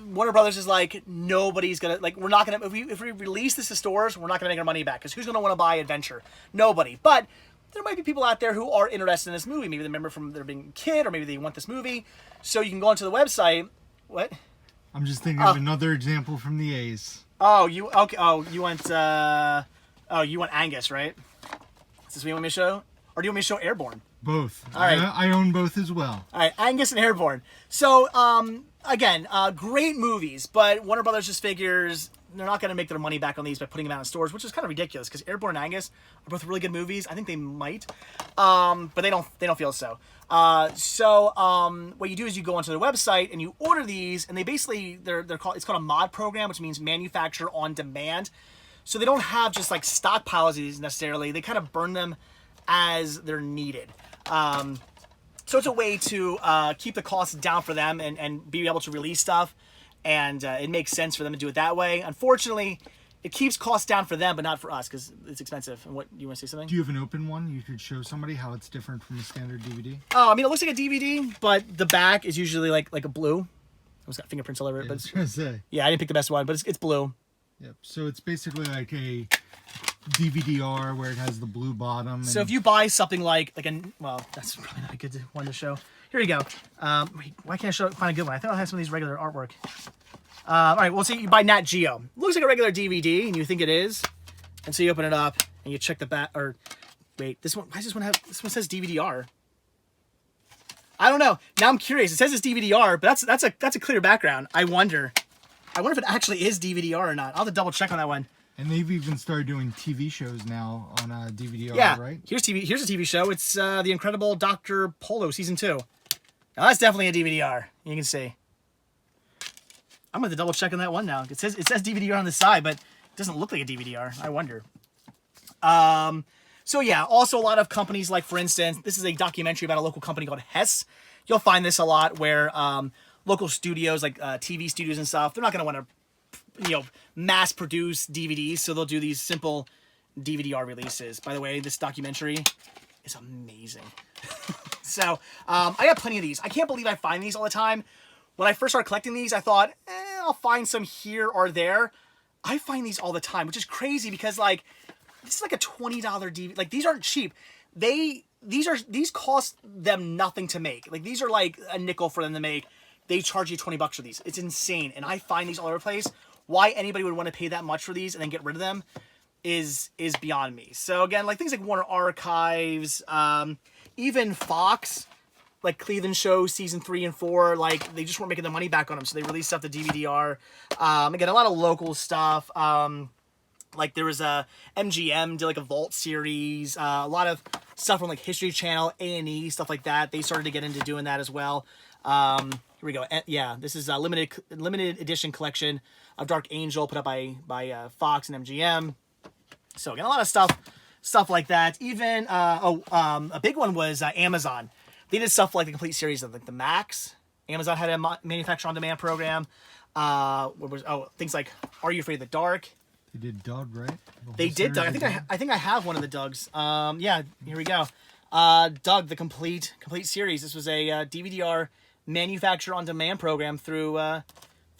Warner Brothers is like, nobody's gonna, like, we're not gonna, if we release this to stores, we're not gonna make our money back, because who's gonna want to buy Adventure? Nobody. But there might be people out there who are interested in this movie. Maybe they remember from their being a kid, or maybe they want this movie. So you can go onto the website. What?
I'm just thinking of another example from the A's.
Oh, you want Angus, right? Is this what you want me to show? Or do you want me to show Airborne?
Both.
All right.
I own both as well.
All right, Angus and Airborne. So, again, great movies, but Warner Brothers just figures they're not going to make their money back on these by putting them out in stores, which is kind of ridiculous, because Airborne and Angus are both really good movies. I think they might, but they don't feel so. What you do is you go onto their website and you order these, and they basically it's called a mod program, which means manufacture on demand. So they don't have just like stockpiles of these necessarily. They kind of burn them as they're needed. So it's a way to keep the costs down for them and be able to release stuff. And it makes sense for them to do it that way. Unfortunately, it keeps costs down for them, but not for us, because it's expensive. And what, you want to say something?
Do you have an open one? You could show somebody how it's different from a standard DVD.
Oh, I mean, it looks like a DVD, but the back is usually like a blue. It's got fingerprints all over it.
Yeah,
But
I was gonna say.
yeah, I didn't pick the best one, but it's blue.
Yep. So it's basically like a DVD-R where it has the blue bottom.
So if you buy something like well, that's probably not a good one to show. Here you go. Wait, why can't I find a good one? I thought I had some of these regular artwork. All right, well, so you buy Nat Geo. Looks like a regular DVD, and you think it is. And so you open it up, and you check the back, or wait, this one, why does this one have, this one says DVD-R. I don't know. Now I'm curious. It says it's DVD-R, but that's a clear background. I wonder if it actually is DVD-R or not. I'll have to double check on that one.
And they've even started doing TV shows now on DVD-R,
Yeah,
right?
Here's a TV show. It's The Incredible Dr. Polo Season 2. Now that's definitely a DVD-R. You can see. I'm going to double check on that one now. It says DVD-R on the side, but it doesn't look like a DVD-R. I wonder. So yeah, also a lot of companies, like for instance, this is a documentary about a local company called Hess. You'll find this a lot where local studios, like TV studios and stuff, they're not going to want to, mass produce DVDs, so they'll do these simple DVD-R releases. By the way, this documentary is amazing. So I got plenty of these. I can't believe I find these all the time. When I first started collecting these, I thought, I'll find some here or there. I find these all the time, which is crazy because, like, this is like a $20 DVD. Like, these aren't cheap. These cost them nothing to make. Like, these are like a nickel for them to make. They charge you $20 for these. It's insane. And I find these all over the place. Why anybody would want to pay that much for these and then get rid of them is beyond me. So again, like things like Warner Archives, even Fox, like Cleveland Show season 3 and 4, like they just weren't making the money back on them, so they released stuff to DVD-R. Again, a lot of local stuff. Like there was a MGM did like a Vault series, a lot of stuff from like History Channel, A&E, stuff like that. They started to get into doing that as well. Here we go. Yeah, this is a limited edition collection of Dark Angel put up by Fox and MGM. So again, a lot of stuff like that. Even a big one was Amazon. They did stuff like the complete series of like the Max. Amazon had a manufacturer on demand program. Things like Are You Afraid of the Dark?
They did Doug, right?
They did Doug. I think I have one of the Dougs. Yeah, here we go. Doug, the complete series. This was a DVD-R manufacturer on demand program through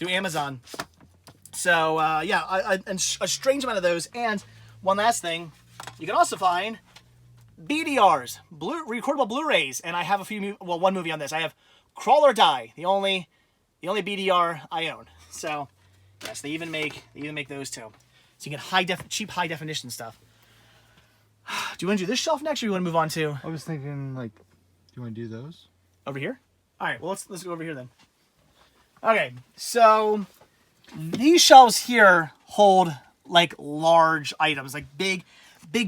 Amazon. So yeah, a strange amount of those. And one last thing, you can also find BDRs, recordable Blu-rays, and I have a few. Well, one movie on this. I have Crawl or Die, the only BDR I own. So yes, they even make those too. So you get cheap high definition stuff. Do you want to do this shelf next, or do you want to move on to?
I was thinking, like, do you want to do those
over here? All right. Well, let's go over here then. Okay, so these shelves here hold like large items, like big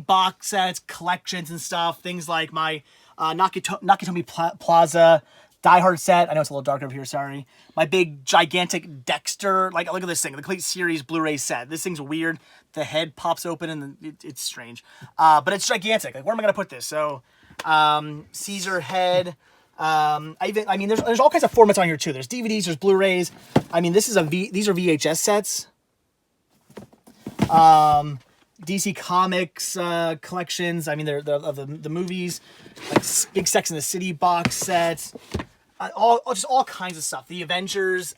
box sets, collections and stuff. Things like my Nakatomi Plaza Die Hard set. I know it's a little dark over here, sorry. My big gigantic Dexter, like look at this thing, the complete series Blu-ray set. This thing's weird. The head pops open and it's strange. But it's gigantic. Like, where am I gonna put this? So Caesar head. I mean, there's all kinds of formats on here too. There's DVDs, there's Blu-rays. I mean, these are VHS sets. DC Comics collections. I mean, they're of the movies, like big Sex and the City box sets. All kinds of stuff. The Avengers,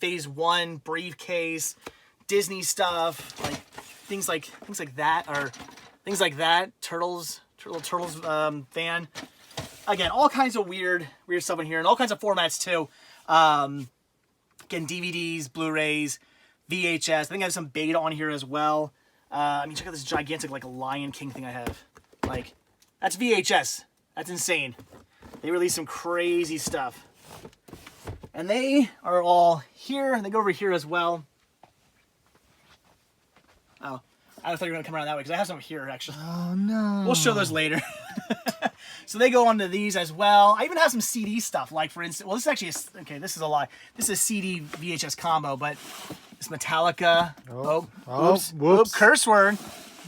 Phase 1 briefcase, Disney stuff, like things like that. Turtles fan. Again, all kinds of weird stuff in here, and all kinds of formats too. Again, DVDs, Blu-rays, VHS. I think I have some beta on here as well. I mean, check out this gigantic like Lion King thing I have. Like, that's VHS. That's insane. They release some crazy stuff. And they are all here. They go over here as well. Oh, I thought you were going to come around that way because I have some here, actually.
Oh, no.
We'll show those later. So they go onto these as well. I even have some CD stuff. Like, for instance, well, this is actually, okay, this is a lie. This is a CD VHS combo, but it's Metallica. Whoops. Curse word.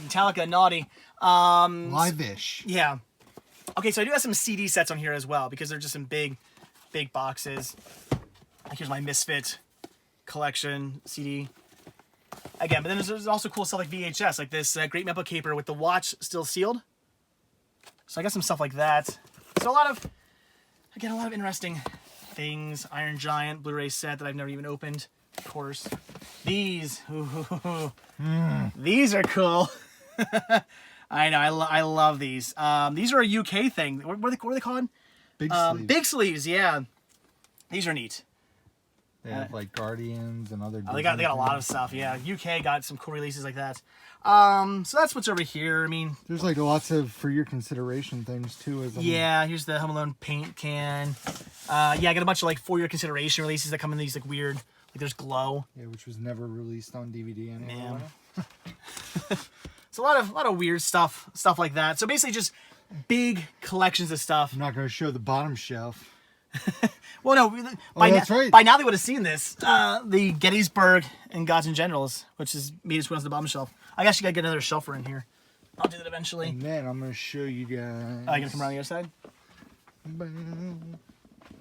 Metallica, naughty.
Live-ish.
Yeah. Okay, so I do have some CD sets on here as well because they're just in big boxes. Like, here's my Misfit collection CD. Again, but then there's also cool stuff like VHS, like this Great Maple Caper with the watch still sealed. So I got some stuff like that. So a lot of interesting things. Iron Giant Blu-ray set that I've never even opened, of course. These, these are cool. I know, I love these. These are a UK thing. What are they called?
Big sleeves.
Big sleeves, yeah. These are neat.
They have like Guardians and other.
They got a lot of stuff. Yeah, UK got some cool releases like that. So that's what's over here. I mean,
there's like lots of for your consideration things too.
Here's the Home Alone paint can. I got a bunch of like for your consideration releases that come in these like weird, like there's Glow.
Yeah, which was never released on DVD anymore.
It's a lot of weird stuff like that. So basically, just big collections of stuff.
I'm not going to show the bottom shelf.
Well, no.
That's right.
By now they would have seen this. The Gettysburg and Gods and Generals, which is made its way onto the bottom shelf. I guess you gotta get another shelfer in here. I'll do that eventually.
And then I'm gonna show you guys.
Oh, you gonna come around the other side?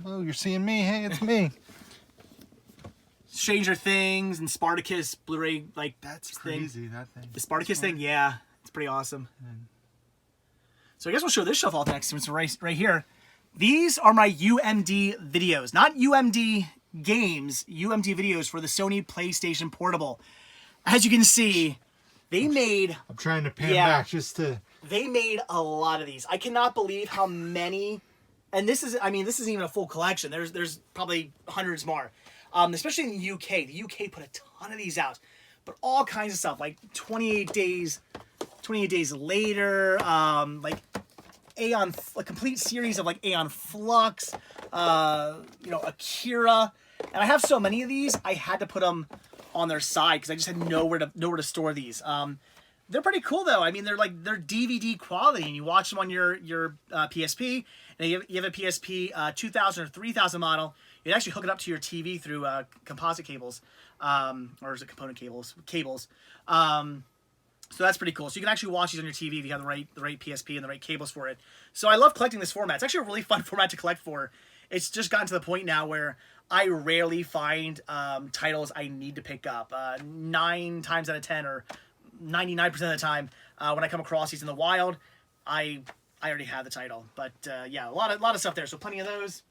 Oh, you're seeing me? Hey, it's me.
Stranger Things and Spartacus Blu-ray, like
that's crazy. That thing.
The Spartacus thing, yeah, it's pretty awesome. So I guess we'll show this shelf off next. It's right here. These are my UMD videos, not UMD games. UMD videos for the Sony PlayStation Portable. As you can see, They made...
I'm trying to pan back just to...
They made a lot of these. I cannot believe how many... And this is, I mean, this isn't even a full collection. There's probably hundreds more. Especially in the UK. The UK put a ton of these out. But all kinds of stuff, like 28 days later, like Aeon, a complete series of like Aeon Flux, you know, Akira. And I have so many of these, I had to put them on their side because I just had nowhere to store these. They're pretty cool though. I mean, they're DVD quality, and you watch them on your PSP. And you have a PSP 2000 or 3000 model. You can actually hook it up to your TV through composite cables, or is it component cables? So that's pretty cool. So you can actually watch these on your TV if you have the right PSP and the right cables for it. So I love collecting this format. It's actually a really fun format to collect for. It's just gotten to the point now where I rarely find titles I need to pick up. 9 times out of 10, or 99% of the time, when I come across these in the wild, I already have the title. But yeah, a lot of stuff there. So plenty of those.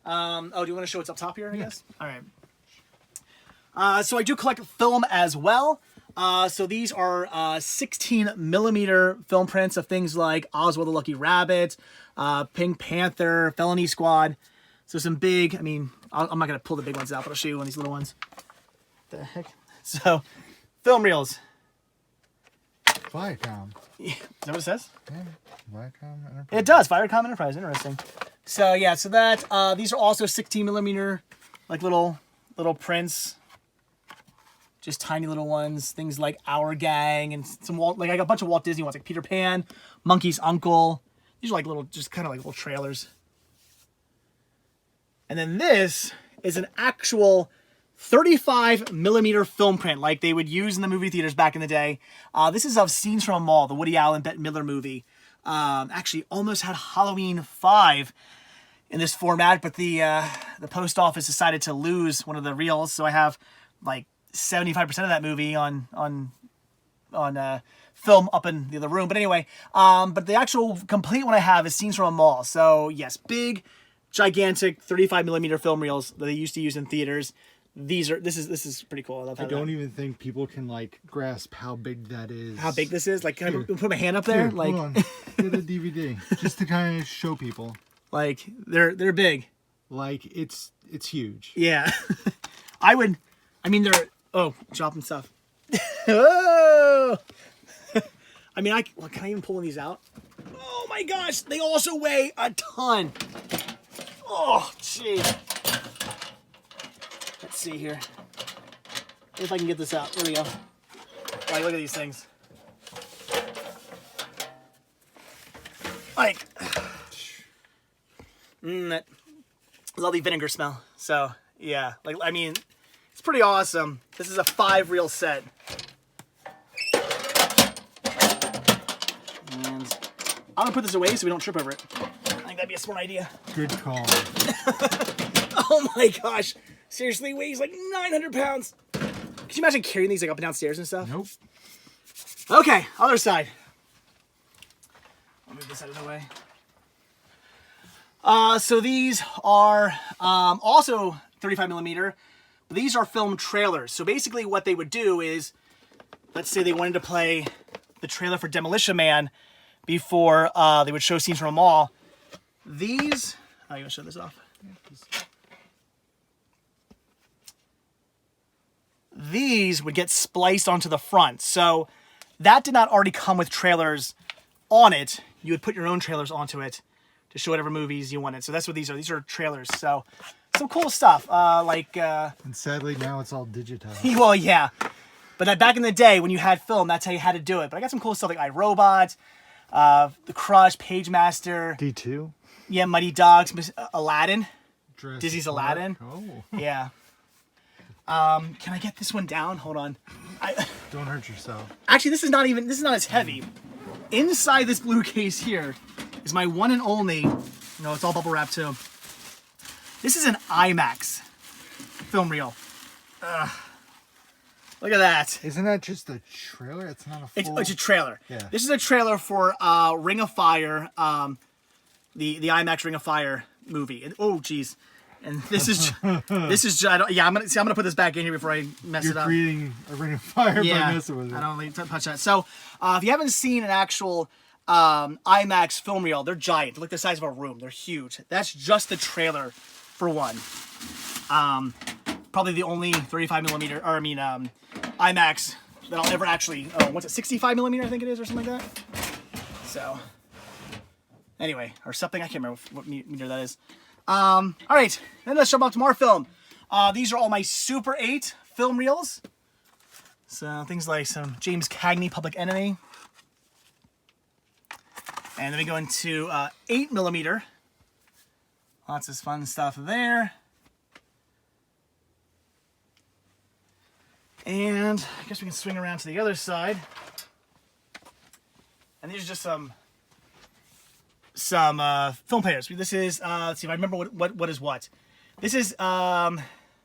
Oh, do you want to show what's up top here, I guess? All right. So I do collect film as well. So these are 16 millimeter film prints of things like Oswald the Lucky Rabbit, Pink Panther, Felony Squad. So some big, I mean, I'm not going to pull the big ones out, but I'll show you one of these little ones. What the heck? So, film reels.
Viacom.
Yeah. Is that what it says?
Yeah, Viacom Enterprise.
It does, Viacom Enterprise. Interesting. So yeah, so that these are also 16 millimeter, like little prints, just tiny little ones. Things like Our Gang and some like I got a bunch of Walt Disney ones, like Peter Pan, Monkey's Uncle. These are like little, just kind of like little trailers. And then this is an actual 35 millimeter film print, like they would use in the movie theaters back in the day. This is of Scenes from a Mall, the Woody Allen, Bette Midler movie. Actually almost had Halloween 5 in this format, but the post office decided to lose one of the reels, so I have like 75% of that movie on film up in the other room. But anyway, but the actual complete one I have is Scenes from a Mall. So yes, big, gigantic 35 millimeter film reels that they used to use in theaters. This is pretty cool. I love.
I don't even think people can like grasp how big that is.
How big this is? Like, can I put my hand up there?
Here,
like,
hold on. Get a DVD just to kind of show people.
Like they're big.
Like it's huge.
Yeah, I mean, they're dropping stuff. Oh, I mean, can I even pull these out? Oh my gosh, they also weigh a ton. Oh, gee. Let's see here. If I can get this out. There we go. Like, look at these things. Like, that lovely vinegar smell. So, yeah. Like, I mean, it's pretty awesome. This is a 5-reel set. And I'm going to put this away so we don't trip over it. I think that'd be a smart idea.
Good call.
Oh my gosh. Seriously, weighs like 900 pounds. Could you imagine carrying these like up and down stairs and stuff?
Nope.
Okay, other side. I'll move this out of the way. So these are also 35 millimeter, but these are film trailers. So basically what they would do is, let's say they wanted to play the trailer for Demolition Man before they would show Scenes from a Mall. These, you want to show this off? Yeah, these would get spliced onto the front. So that did not already come with trailers on it. You would put your own trailers onto it to show whatever movies you wanted. So that's what these are. These are trailers. So some cool stuff.
And sadly now it's all digitized.
Well, yeah. But back in the day when you had film, that's how you had to do it. But I got some cool stuff like iRobot, The Crush, Pagemaster.
D2?
Yeah, Mighty Dogs, Aladdin. Disney's
Park.
Aladdin.
Oh.
Yeah. Can I get this one down? Hold on.
Don't hurt yourself.
Actually, this is not as heavy. Inside this blue case here is my one and only, it's all bubble wrap too. This is an IMAX film reel. Look at that.
Isn't that just a trailer? It's not a full...
It's a trailer.
Yeah.
This is a trailer for Ring of Fire, the IMAX Ring of Fire movie. And, oh, geez. And this is yeah, I'm gonna put this back in here before I mess it up.
You're creating a ring of fire by messing with it.
I don't really touch that. So if you haven't seen an actual IMAX film reel, they're giant. They're like the size of a room. They're huge. That's just the trailer for one. Probably the only 35 millimeter, or I mean IMAX that I'll ever actually. What's it? 65 millimeter, I think it is, or something like that. So anyway, or something. I can't remember what meter that is. All right, then let's jump off to more film. These are all my Super 8 film reels. So things like some James Cagney, Public Enemy. And then we go into 8 millimeter. Lots of fun stuff there. And I guess we can swing around to the other side. And these are just some film players. This is let's see if I remember what is what. This is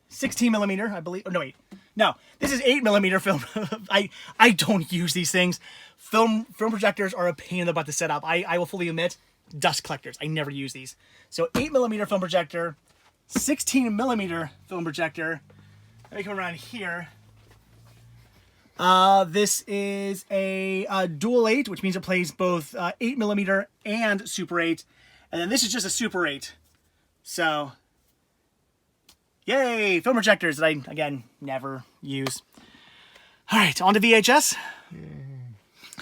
16 millimeter, I believe. Oh, no, wait. No, this is 8 millimeter film. I don't use these things. Film projectors are a pain in the butt to set up. I will fully admit, dust collectors. I never use these. So 8 millimeter film projector, 16 millimeter film projector. Let me come around here. This is a dual 8, which means it plays both 8 millimeter and Super 8. And then this is just a Super 8. So, yay! Film projectors that I, again, never use. All right, on to VHS.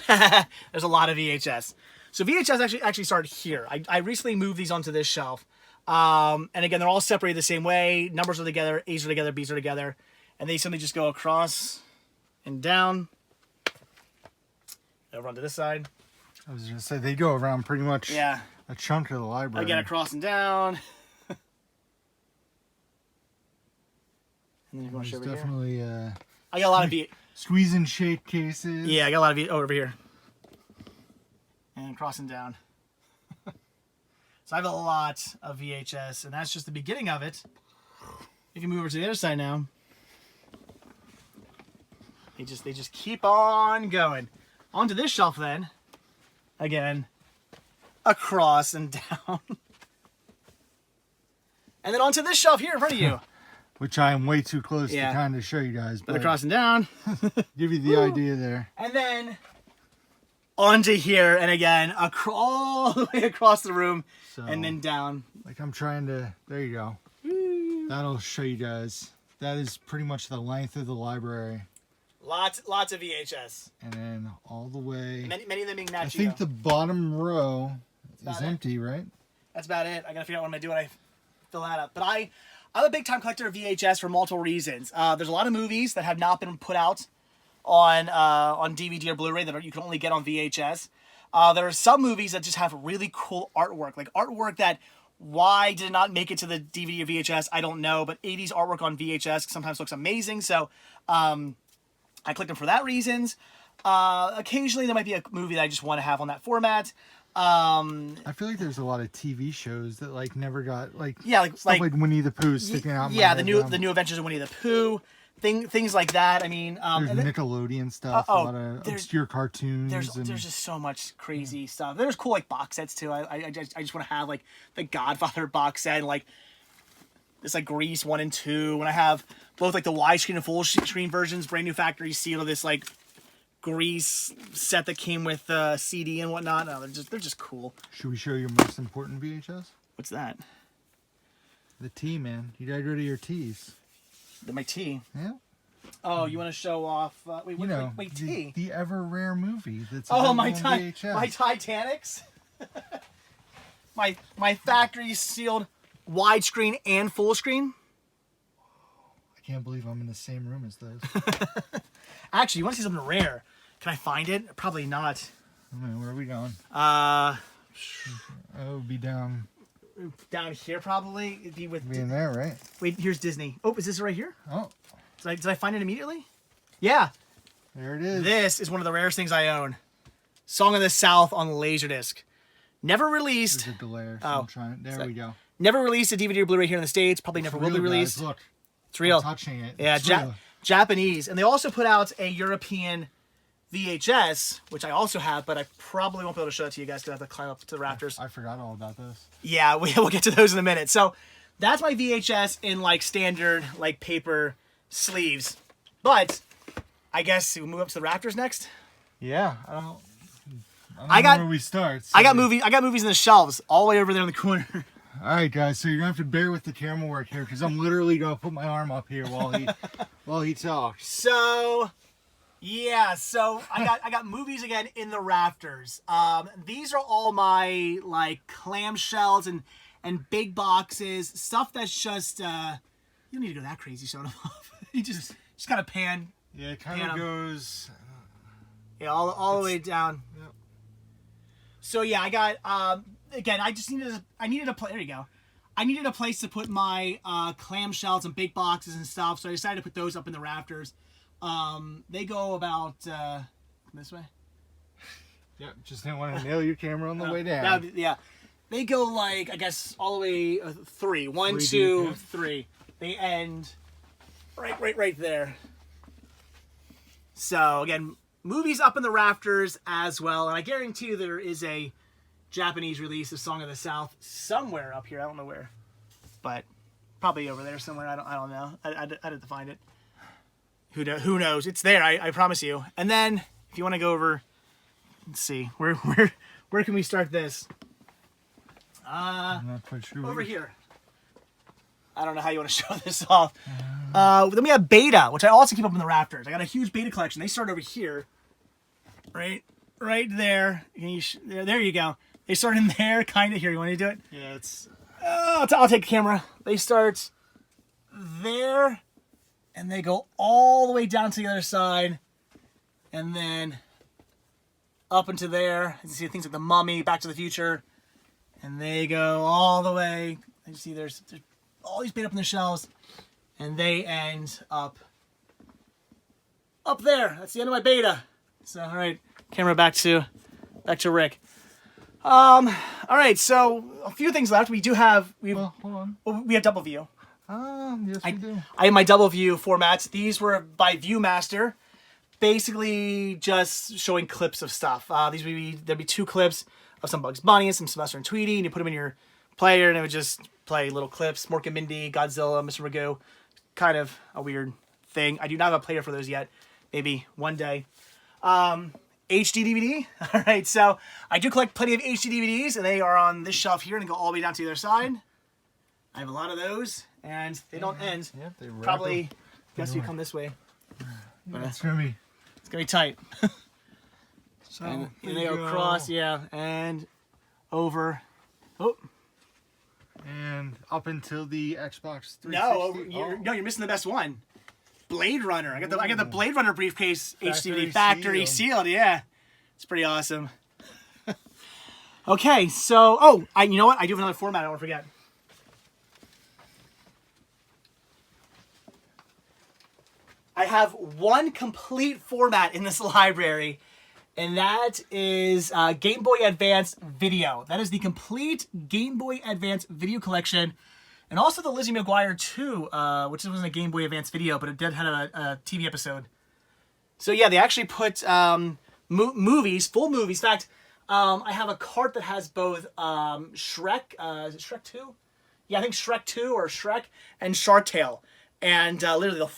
There's a lot of VHS. So VHS actually started here. I recently moved these onto this shelf. And again, they're all separated the same way. Numbers are together, A's are together, B's are together. And they simply just go across and down. Over onto this side.
I was going to say, they go around pretty much
a
chunk of the library.
Again, across and down. And then you want to show over
definitely,
here. I got a lot of V.
Squeeze and shake cases.
Yeah, I got a lot of V over here. And across and down. So I have a lot of VHS, and that's just the beginning of it. You can move over to the other side now. They just keep on going. Onto this shelf then. Again, across and down. And then onto this shelf here in front of you.
Which I am way too close to kind of show you guys.
But across and down.
Give you the idea there.
And then onto here, and again, all the way across the room, so, and then down.
Like I'm trying to, there you go. That'll show you guys. That is pretty much the length of the library.
Lots of VHS.
And then all the way.
Many of them being Nat Geo.
I think the bottom row is empty, right?
That's about it. I gotta figure out what I'm gonna do when I fill that up. But I'm a big time collector of VHS for multiple reasons. There's a lot of movies that have not been put out on DVD or Blu-ray that you can only get on VHS. There are some movies that just have really cool artwork, like artwork that why did it not make it to the DVD or VHS, I don't know, but 80s artwork on VHS sometimes looks amazing, so I clicked them for that reasons. Occasionally there might be a movie that I just want to have on that format.
I feel like there's a lot of TV shows that like never got like
like
Winnie the Pooh sticking out.
Yeah, the new Adventures of Winnie the Pooh, things like that. I mean,
there's Nickelodeon stuff, a lot of obscure cartoons.
There's just so much crazy stuff. There's cool like box sets too. I just want to have like the Godfather box set, and like this like Grease 1 and 2, and I have both like the widescreen and full screen versions, brand new factory seal of this like Grease set that came with CD and whatnot. No, they're just cool.
Should we show your most important VHS?
What's that?
The T, man. You got rid of your T's.
My T.
Yeah.
Oh, you want to show off? Wait,
T. The ever rare movie that's
my
on VHS.
My Titanics. my factory sealed widescreen and full screen.
I can't believe I'm in the same room as those.
Actually, you want to see something rare? Can I find it? Probably not.
I mean, where are we going? It would be down
here probably. It'd be
in there, right?
Wait, here's Disney. Oh, is this right here?
Oh.
Did I find it immediately? Yeah.
There it is.
This is one of the rarest things I own. Song of the South on Laserdisc. Never released.
There's a delay. So there we go.
Never released a DVD or Blu-ray here in the States. Probably never will be released.
Guys, look.
It's real.
I'm touching it.
Yeah, Japanese. And they also put out a European VHS, which I also have, but I probably won't be able to show it to you guys because I have to climb up to the rafters.
I forgot all about this.
Yeah, we'll get to those in a minute. So that's my VHS in like standard like paper sleeves. But I guess we'll move up to the Rafters next.
Yeah, I don't
I
know
got
where we start. So.
I got movies in the shelves all the way over there in the corner.
All right, guys. So you're gonna have to bear with the camera work here because I'm literally gonna put my arm up here while he talks.
So, yeah. So I got movies again in the Rafters. These are all my like clamshells and big boxes, stuff that's just you don't need to go that crazy showing them off. You just kind of pan.
Yeah, it kind of goes.
Yeah, all the way down.
Yep.
So yeah, I got again. I needed a place. There you go. I needed a place to put my clamshells and big boxes and stuff, so I decided to put those up in the Rafters. They go about this way.
Yep, just didn't want to nail your camera on the way down.
Yeah, they go like I guess all the way 3. 1,
3
2,
deep,
3. They end right there. So again, movies up in the Rafters as well, and I guarantee you there is a Japanese release of Song of the South somewhere up here. I don't know where, but probably over there somewhere. I don't know. I'd have to find it. Who knows? It's there. I promise you. And then if you want to go over, let's see where can we start this?
I'm not quite sure.
Over here. I don't know how you want to show this off. Then we have Beta, which I also keep up in the Rafters. I got a huge Beta collection. They start over here, right there. There you go. They start in there, kind of here. You want to do it?
Yeah, it's.
I'll take the camera. They start there, and they go all the way down to the other side, and then up into there. You see things like The Mummy, Back to the Future, and they go all the way. You see there's all these Beta up in the shelves, and they end up there. That's the end of my Beta. So all right, camera back to Rick. All right, so a few things left. We have
hold on.
We have double view.
Yes, we do.
I have my double view formats. These were by Viewmaster, basically just showing clips of stuff. There'd be 2 clips of some Bugs Bunny and some Sylvester and Tweety, and you put them in your player, and it would just play little clips. Mork and Mindy, Godzilla, Mr. Magoo. Kind of a weird thing. I do not have a player for those yet. Maybe one day. HD DVD. All right, so I do collect plenty of HD DVDs, and they are on this shelf here and go all the way down to the other side. I have a lot of those, and they don't end.
Yep, they wrap
Probably,
up.
guess you come this way.
It's gonna
be tight.
So
and they go across, yeah, and over. Oh.
And up until the Xbox 360.
No, you're missing the best one. Blade Runner. I got the Blade Runner briefcase HD factory sealed. Yeah, it's pretty awesome. Okay, so you know what? I do have another format. I don't want to forget. I have one complete format in this library, and that is Game Boy Advance Video. That is the complete Game Boy Advance Video collection. And also the Lizzie McGuire 2, which wasn't a Game Boy Advance Video, but it did have a TV episode. So yeah, they actually put movies, full movies. In fact, I have a cart that has both Shrek, is it Shrek 2? Yeah, I think Shrek 2 or Shrek and Shark Tale. And literally the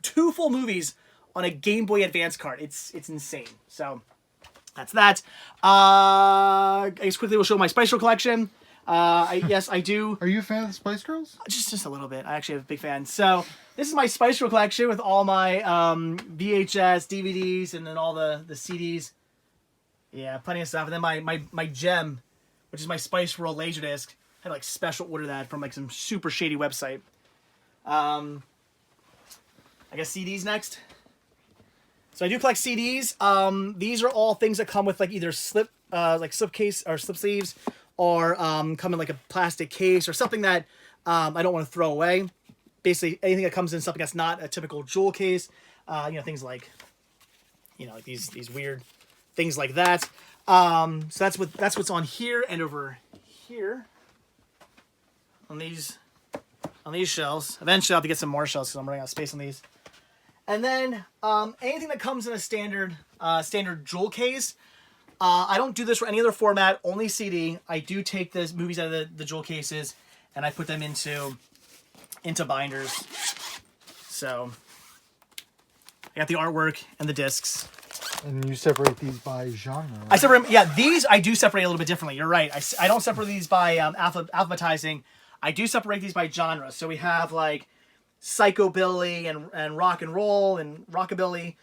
2 full movies on a Game Boy Advance cart. It's insane. So that's that. I guess quickly we'll show my Spice Girl collection. Yes, I do.
Are you a fan of the Spice Girls?
Just a little bit. I actually have a big fan. So this is my Spice Girl collection with all my VHS, DVDs, and then all the CDs. Yeah, plenty of stuff. And then my gem, which is my Spice World Laserdisc. I had to like special order that from like some super shady website. I guess CDs next. So I do collect CDs. These are all things that come with like either slip case or slip sleeves, or come in like a plastic case or something that I don't want to throw away. Basically, anything that comes in something that's not a typical jewel case. Things like, like these weird things like that. So that's what's on here and over here on these shelves. Eventually, I'll have to get some more shelves because I'm running out of space on these. And then anything that comes in a standard jewel case. I don't do this for any other format, only CD. I do take the movies out of the jewel cases, and I put them into binders. So I got the artwork and the discs.
And you separate these by genre, right?
I separate, yeah, these I do separate a little bit differently. You're right. I don't separate these by alphabetizing. I do separate these by genre. So we have like psychobilly and rock and roll and rockabilly,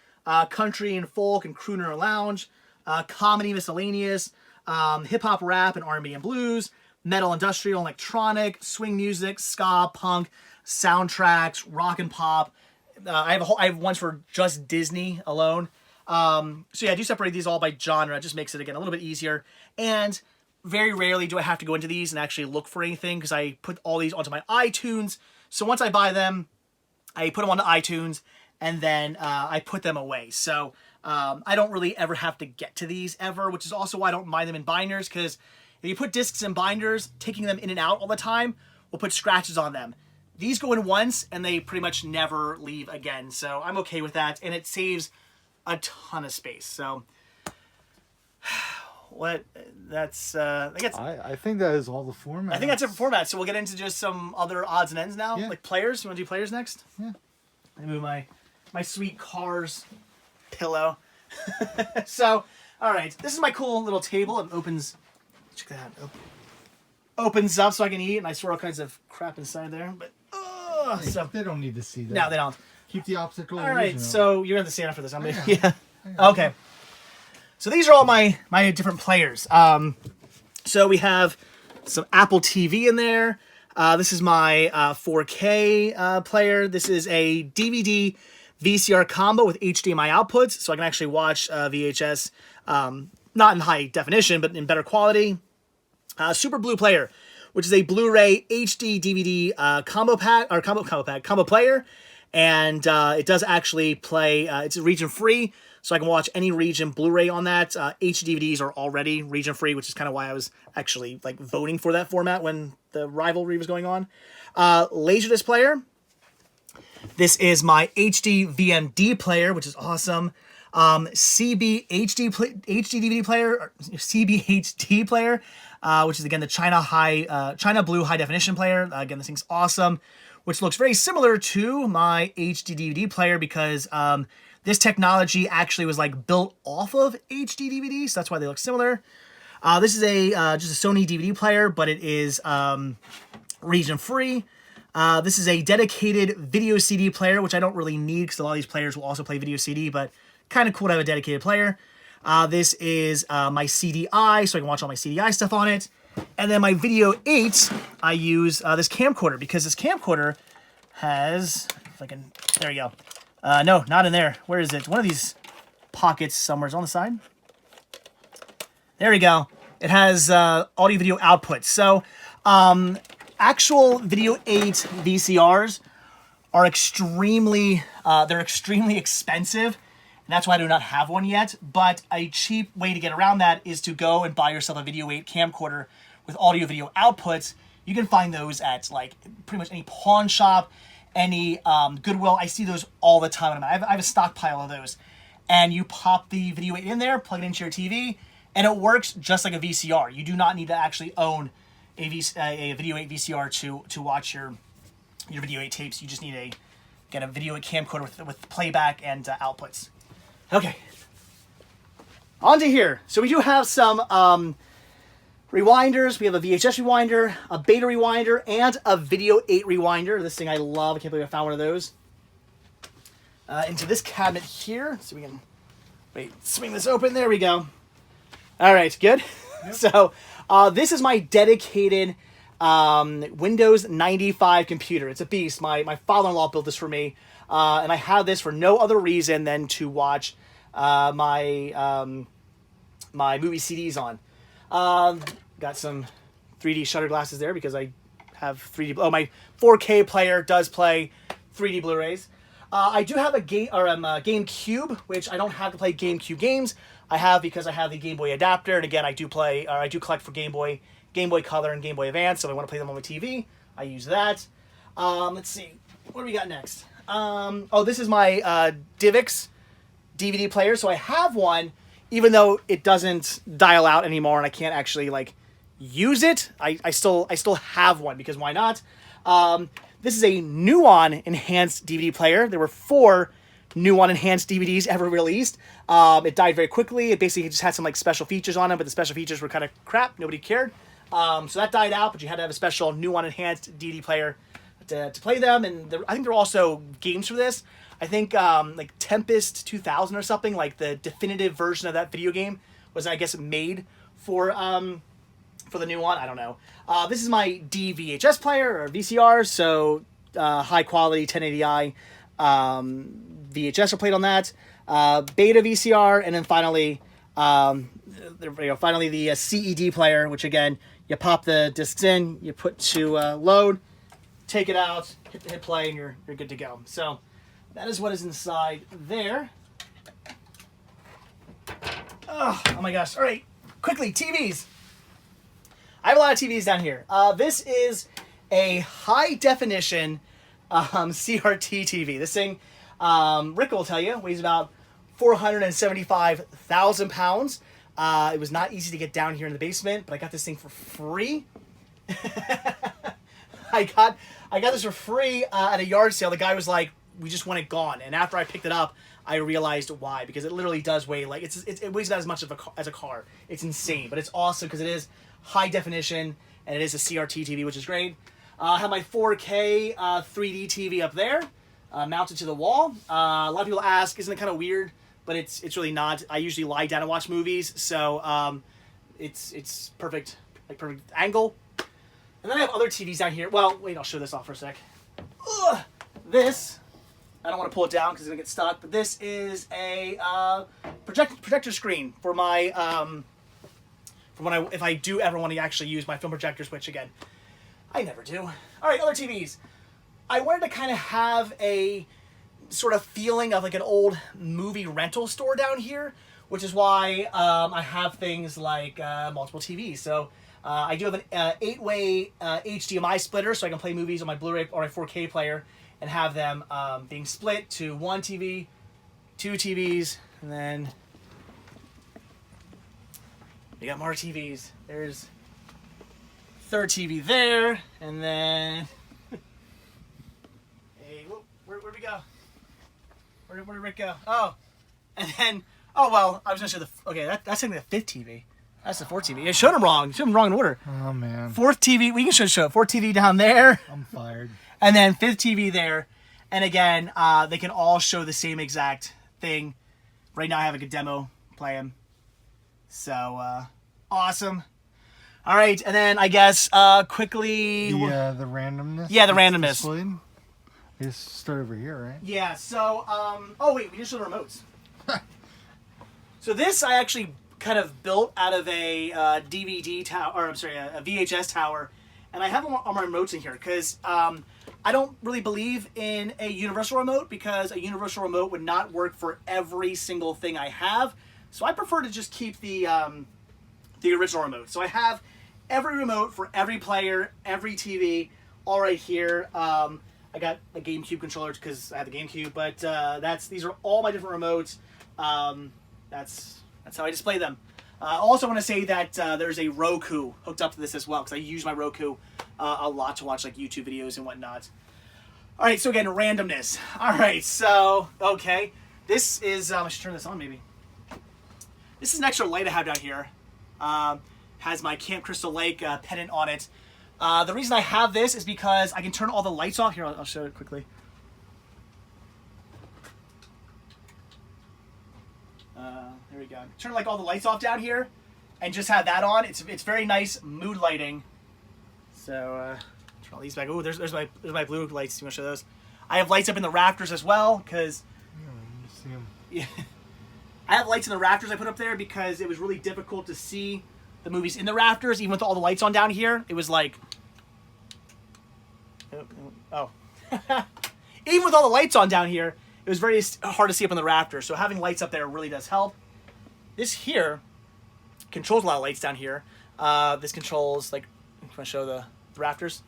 country and folk and crooner and lounge, comedy miscellaneous, hip hop, rap and R&B and blues, metal, industrial, electronic, swing music, ska, punk, soundtracks, rock and pop. I have ones for just Disney alone. So yeah, I do separate these all by genre. It just makes it, again, a little bit easier. And very rarely do I have to go into these and actually look for anything because I put all these onto my iTunes. So once I buy them, I put them onto iTunes and then I put them away. So I don't really ever have to get to these ever, which is also why I don't buy them in binders, because if you put discs in binders, taking them in and out all the time will put scratches on them. These go in once and they pretty much never leave again. So I'm okay with that. And it saves a ton of space. So what that's
I think that is all the format.
I think that's it for format. So we'll get into just some other odds and ends now.
Yeah.
Like players. You want to do players next?
Yeah.
I move my sweet Cars pillow. So, all right. This is my cool little table. It opens. Check that out. Opens up so I can eat, and I store all kinds of crap inside there. But
Hey,
so
they don't need to see that.
no, they don't.
Keep the obstacle.
All right. So you're gonna have to stand up for this.
Yeah.
Okay. So these are all my different players. So we have some Apple TV in there. This is my 4K player. This is a DVD VCR combo with HDMI outputs, so I can actually watch VHS, not in high definition, but in better quality. Super Blue player, which is a Blu-ray HD DVD combo player, and it does actually play. It's region free, so I can watch any region Blu-ray on that. HD DVDs are already region free, which is kind of why I was actually like voting for that format when the rivalry was going on. Laserdisc player. This is my HD VMD player, which is awesome. CB HD DVD player, or CBHD player, which is again the China Blue high definition player. Again, this thing's awesome, which looks very similar to my HD DVD player because this technology actually was like built off of HD DVD, so that's why they look similar. This is just a Sony DVD player, but it is region free. This is a dedicated video CD player, which I don't really need because a lot of these players will also play video CD, but kind of cool to have a dedicated player. This is my CDI, so I can watch all my CDI stuff on it. And then my Video 8, I use this camcorder because this camcorder has, if I can, there you go. No, not in there. Where is it? One of these pockets somewhere is on the side. There we go. It has audio video outputs. So, actual Video 8 VCRs are extremely expensive. And that's why I do not have one yet. But a cheap way to get around that is to go and buy yourself a Video 8 camcorder with audio video outputs. You can find those at like pretty much any pawn shop, any Goodwill. I see those all the time. I have a stockpile of those. And you pop the Video 8 in there, plug it into your TV, and it works just like a VCR. You do not need to actually own a Video 8 VCR to watch your Video 8 tapes. You just need a Video 8 camcorder with playback and outputs. Okay, on to here. So we do have some rewinders. We have a VHS rewinder, a Beta rewinder, and a Video 8 rewinder. This thing I love. I can't believe I found one of those. Into this cabinet here. So we can, swing this open. There we go. All right, good. Yep. So this is my dedicated Windows 95 computer. It's a beast. My father-in-law built this for me. And I have this for no other reason than to watch my movie CDs on. Got some 3D shutter glasses there because I have 3D. Oh, my 4K player does play 3D Blu-rays. I do have a GameCube, which I don't have to play GameCube games. I have because I have the Game Boy adapter, and again, I do collect for Game Boy Color, and Game Boy Advance. So if I want to play them on my TV, I use that. Let's see, what do we got next? This is my DivX DVD player. So I have one, even though it doesn't dial out anymore, and I can't actually like use it. I still have one because why not? This is a Nuon enhanced DVD player. There were 4 Nuon enhanced DVDs ever released. It died very quickly. It basically just had some like special features on it, but the special features were kind of crap. Nobody cared. So that died out, but you had to have a special Nuon enhanced DVD player to play them. And I think there were also games for this. I think like Tempest 2000 or something, like the definitive version of that video game was, I guess, made for the Nuon. I don't know. This is my DVHS player or VCR, so high quality 1080i VHS are played on that. Beta VCR, and then finally, finally the CED player, which again, you pop the discs in, you put to load, take it out, hit play, and you're good to go. So that is what is inside there. Oh my gosh! All right, quickly, TVs. I have a lot of TVs down here. This is a high definition CRT TV. This thing, Rick will tell you, weighs about 475,000 pounds. It was not easy to get down here in the basement, but I got this thing for free. I got this for free at a yard sale. The guy was like, "We just want it gone." And after I picked it up, I realized why, because it literally does weigh like it weighs about as much as a car. It's insane, but it's awesome because it is high definition and it is a CRT TV, which is great. I have my 4K 3D TV up there, mounted to the wall. A lot of people ask, isn't it kind of weird? But it's really not. I usually lie down and watch movies, so it's perfect, like perfect angle. And then I have other TVs down here. Well, wait, I'll show this off for a sec. Ugh. This, I don't want to pull it down because it's gonna get stuck. But this is a projector screen for my for when if I do ever want to actually use my film projector switch again. I never do. All right, other TVs. I wanted to kind of have a sort of feeling of like an old movie rental store down here, which is why I have things like multiple TVs. So I do have an 8-way HDMI splitter, so I can play movies on my Blu-ray or my 4K player and have them being split to 1 TV, 2 TVs, and then we got more TVs. There's third TV there, and then hey, where'd we go? Where did Rick go? Oh, and then well, I was gonna show that's technically the 5th TV. That's the 4th TV. I showed him wrong. Showed him wrong in order.
Oh man.
4th TV. We can show 4th TV down there.
I'm fired.
And then 5th TV there. And again, they can all show the same exact thing. Right now I have like a demo playing. So awesome. All right, and then I guess quickly
the randomness.
Yeah, the randomness.
Displayed. I just start over here, right?
Yeah. So oh wait, we just show the remotes. So this I actually kind of built out of a DVD tower, or I'm sorry, a VHS tower, and I have all my remotes in here because I don't really believe in a universal remote because a universal remote would not work for every single thing I have. So I prefer to just keep the original remote. So I have every remote for every player, every TV, all right here. I got a GameCube controller because I have the GameCube, but these are all my different remotes. That's how I display them. I also want to say that there's a Roku hooked up to this as well because I use my Roku a lot to watch like YouTube videos and whatnot. All right, so again, randomness. All right, so okay, this is I should turn this on maybe. This is an extra light I have down here. Has my Camp Crystal Lake pennant on it. The reason I have this is because I can turn all the lights off. Here, I'll show it quickly. There we go. Turn like all the lights off down here, and just have that on. It's very nice mood lighting. So turn all these back. Oh, there's my blue lights. You want to show those? I have lights up in the rafters as well because. Yeah. I have lights in the rafters I put up there because it was really difficult to see the movies in the rafters, even with all the lights on down here. It was like, oh, even with all the lights on down here, it was very hard to see up in the rafters. So having lights up there really does help. This here controls a lot of lights down here. This controls, like, I'm going to show the rafters.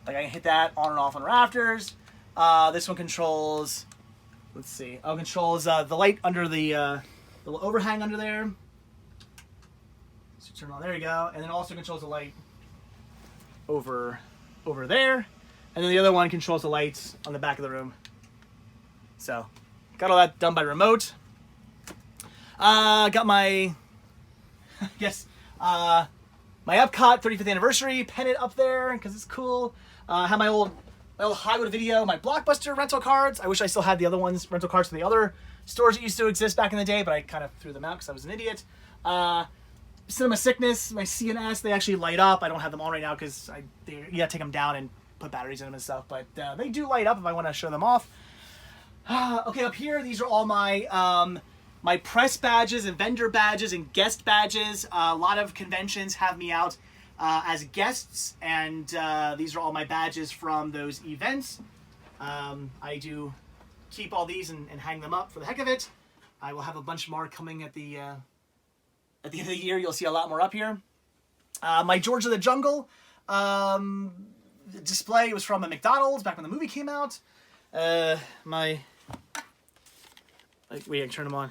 Like I can hit that on and off on rafters. This one controls, let's see, controls the light under the little overhang under there. So turn on. There you go. And then also controls the light over there. And then the other one controls the lights on the back of the room. So, got all that done by remote. Got my, my Epcot 35th anniversary pennant up there because it's cool. Have my old Hollywood Video, my Blockbuster rental cards. I wish I still had the other ones, rental cards from the other stores that used to exist back in the day, but I kind of threw them out because I was an idiot. Cinema Sickness, my C&S, they actually light up. I don't have them on right now because you gotta take them down and put batteries in them and stuff, but they do light up if I want to show them off. Okay, up here, these are all my my press badges and vendor badges and guest badges. A lot of conventions have me out as guests, and these are all my badges from those events. I do keep all these and hang them up for the heck of it. I will have a bunch more coming at the end of the year. You'll see a lot more up here. My George of the Jungle display was from a McDonald's back when the movie came out. Wait, I can turn them on.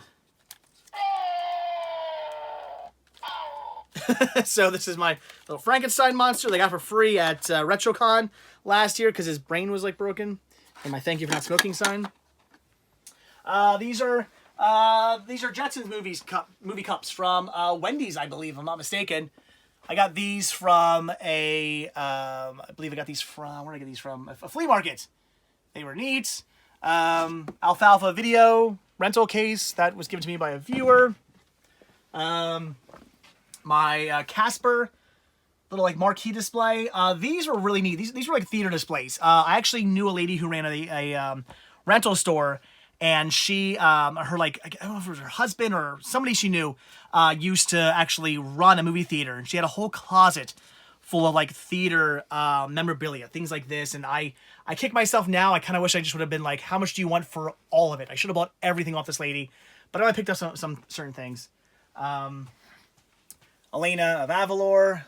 So this is my little Frankenstein monster they got for free at RetroCon last year because his brain was like broken. And my thank you for not smoking sign. These are Jetsons movie cups from Wendy's, I believe, if I'm not mistaken. I got these from I believe I got these from, where did I get these from? A flea market. They were neat. Alfalfa Video rental case that was given to me by a viewer. My Casper little like marquee display. These were really neat. These were like theater displays. I actually knew a lady who ran a rental store, and she her like, I don't know if it was her husband or somebody she knew used to actually run a movie theater, and she had a whole closet full of like theater memorabilia, things like this. And I kick myself now. I kind of wish I just would have been like, how much do you want for all of it? I should have bought everything off this lady, but I picked up some certain things. Elena of Avalor,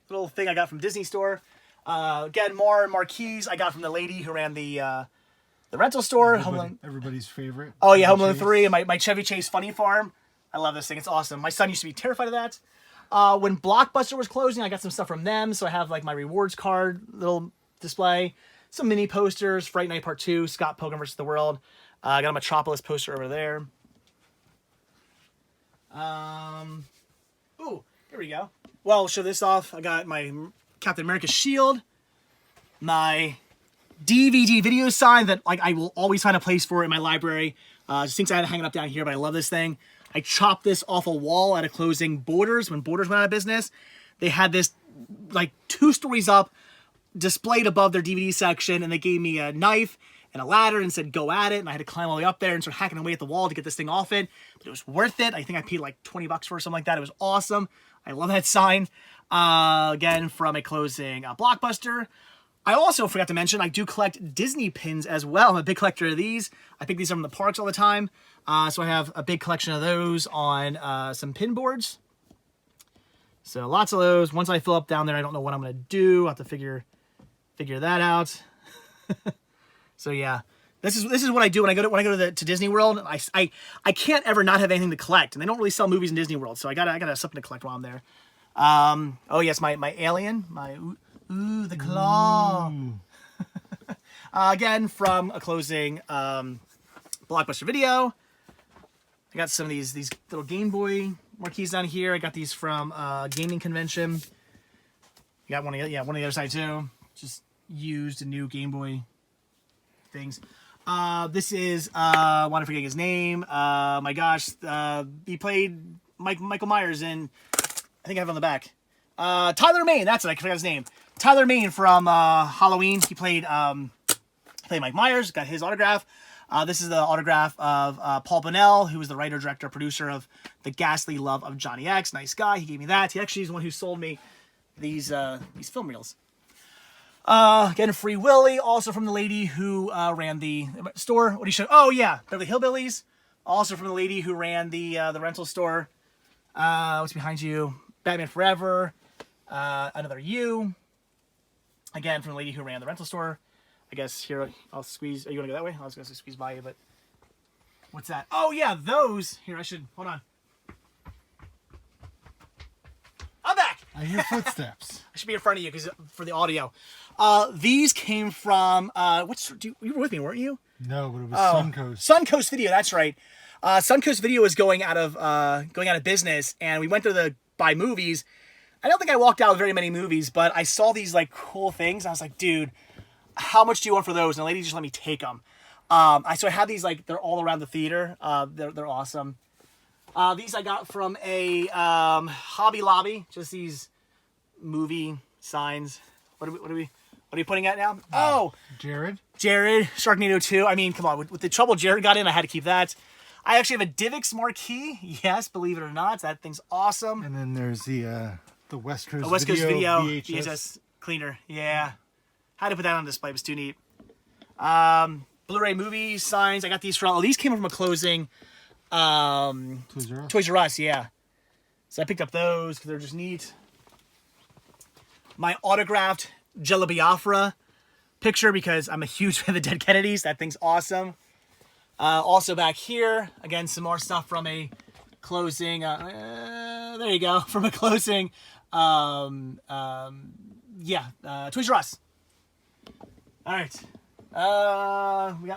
little thing I got from Disney Store. Again, more marquees I got from the lady who ran the rental store.
Everybody's favorite.
Oh yeah, Home Alone 3 and my Chevy Chase Funny Farm. I love this thing. It's awesome. My son used to be terrified of that. When Blockbuster was closing, I got some stuff from them. So I have like my rewards card little display, some mini posters, Fright Night Part 2, Scott Pilgrim vs. the World. I got a Metropolis poster over there. Ooh, here we go. Well, I'll show this off. I got my Captain America shield, my DVD video sign that like I will always find a place for in my library. Just things I had to hang it up down here, but I love this thing. I chopped this off a wall at a closing Borders when Borders went out of business. They had this like 2 stories up displayed above their DVD section, and they gave me a knife and a ladder and said go at it, and I had to climb all the way up there and start hacking away at the wall to get this thing off it. But it was worth it. I think I paid like $20 for it, something like that. It was awesome. I love that sign. Again, from a closing Blockbuster. I also forgot to mention, I do collect Disney pins as well. I'm a big collector of these. I pick these up from the parks all the time. So I have a big collection of those on some pin boards. So lots of those. Once I fill up down there, I don't know what I'm going to do. I'll have to figure that out. So yeah, this is what I do when I go to Disney World. I can't ever not have anything to collect, and they don't really sell movies in Disney World, so I gotta have something to collect while I'm there. Oh yes, my Alien, my ooh the claw. Again from a closing Blockbuster Video. I got some of these little Game Boy marquees down here. I got these from gaming convention. I got one on the other side too. Just used a new Game Boy things. This is I want to forget his name. My gosh, he played Michael Myers in, I think I have it on the back. Tyler Mane, that's it. I forgot his name. Tyler Mane from Halloween. He played Mike Myers. Got his autograph. This is the autograph of Paul Bunnell, who was the writer, director, producer of The Ghastly Love of Johnny X. Nice guy. He gave me that. He actually is the one who sold me these film reels. Again, Free Willy, also from the lady who ran the store. What do you show? Oh yeah, Beverly Hillbillies. Also from the lady who ran the rental store. What's behind you? Batman Forever. Another You. Again, from the lady who ran the rental store. I guess here I'll squeeze. Are you gonna go that way? I was gonna squeeze by you, but what's that? Oh yeah, those. Here, I should hold on.
I hear footsteps.
I should be in front of you because for the audio. These came from you were with me, weren't you?
No, but it was Suncoast.
Suncoast Video. That's right. Suncoast Video is going out of business, and we went to buy movies. I don't think I walked out with very many movies, but I saw these like cool things. I was like, dude, how much do you want for those? And the lady just let me take them. So I had these like they're all around the theater. They're awesome. These I got from a Hobby Lobby. Just these movie signs. What are you putting at now?
Jared,
Sharknado 2. I mean, come on. With the trouble Jared got in, I had to keep that. I actually have a DivX marquee. Yes, believe it or not, that thing's awesome.
and then there's the West Coast
West Coast Video
VHS.
VHS cleaner. Yeah, had to put that on display. It was too neat. Blu-ray movie signs. I got these from. These came from a closing. Toys R Us. Yeah. So I picked up those because they're just neat. My autographed Jello Biafra picture because I'm a huge fan of the Dead Kennedys. That thing's awesome. Also back here, again, some more stuff from a closing. There you go, from a closing. Toys R Us. All right.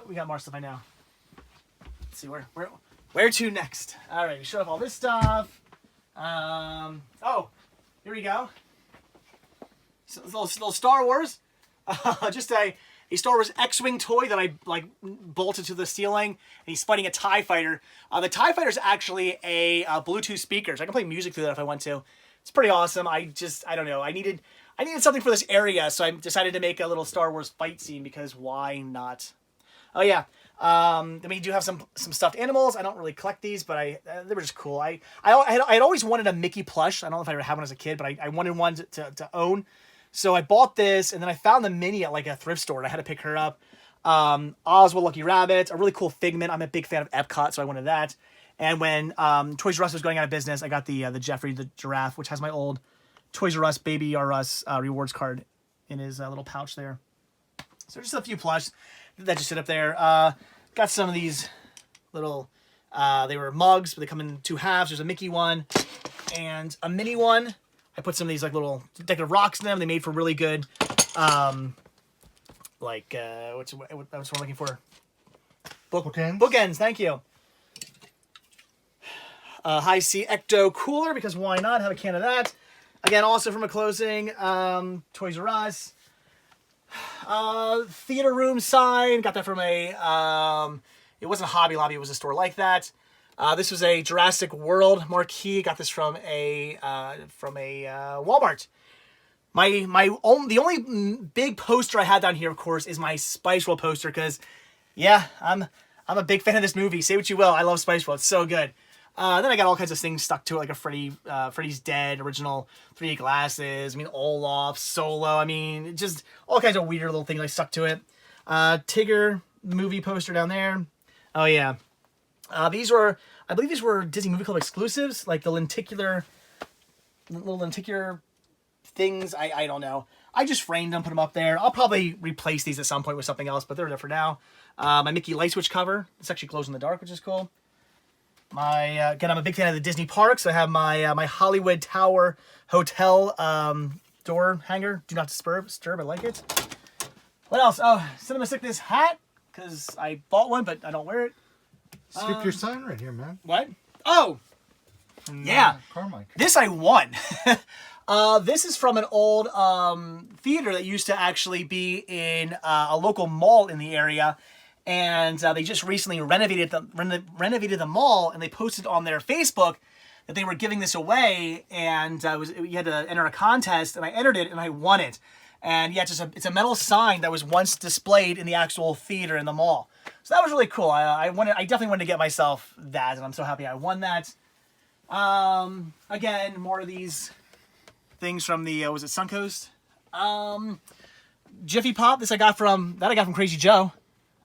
We got more stuff I know. Let's see where to next. All right, we showed off all this stuff. Here we go. So, little Star Wars. Just a Star Wars X-Wing toy that I like bolted to the ceiling, and he's fighting a TIE fighter. The TIE fighter is actually a Bluetooth speaker, so I can play music through that if I want to. It's pretty awesome. I don't know. I needed something for this area, so I decided to make a little Star Wars fight scene because why not? Oh yeah. Then we do have some stuffed animals. I don't really collect these, but they were just cool. I had always wanted a Mickey plush. I don't know if I ever had one as a kid, but I wanted one to own. So I bought this, and then I found the mini at like a thrift store, and I had to pick her up. Oswald Lucky Rabbit, a really cool Figment. I'm a big fan of Epcot, so I wanted that. And when Toys R Us was going out of business, I got the Jeffrey the giraffe, which has my old Toys R Us Baby R Us rewards card in his little pouch there. So just a few plush that just sit up there. Got some of these little, they were mugs, but they come in two halves. There's a Mickey one and a mini one. I put some of these like little decorative rocks in them. They made for really good, what's what I'm looking for?
Bookends.
Bookends, thank you. High C Ecto Cooler, because why not? Have a can of that. Again, also from a closing, Toys R Us. Theater room sign. Got that from a, it wasn't a Hobby Lobby, it was a store like that. This was a Jurassic World marquee. Got this from a Walmart. The only big poster I had down here, of course, is my Spice World poster, because, yeah, I'm a big fan of this movie. Say what you will, I love Spice World. It's so good. Then I got all kinds of things stuck to it, like a Freddy's Dead, original 3D glasses, I mean, Olaf, Solo, I mean, just all kinds of weird little things I stuck to it. Tigger movie poster down there. Oh, yeah. I believe these were Disney Movie Club exclusives, like the little lenticular things. I don't know. I just framed them, put them up there. I'll probably replace these at some point with something else, but they're there for now. My Mickey Light Switch cover. It's actually glows in the dark, which is cool. Again, I'm a big fan of the Disney parks. I have my Hollywood Tower Hotel door hanger. Do not disturb. I like it. What else? Oh, Cinema Sickness hat, because I bought one, but I don't wear it.
Skip your sign right here, man.
What? Oh! Yeah.
Carmike.
This I won. This is from an old theater that used to actually be in a local mall in the area. And they just recently renovated the mall, and they posted on their Facebook that they were giving this away, and you had to enter a contest, and I entered it, and I won it. And yeah, it's a metal sign that was once displayed in the actual theater in the mall. So that was really cool. I definitely wanted to get myself that, and I'm so happy I won that. Again, more of these things from the was it Suncoast? Jiffy Pop. This I got from Crazy Joe.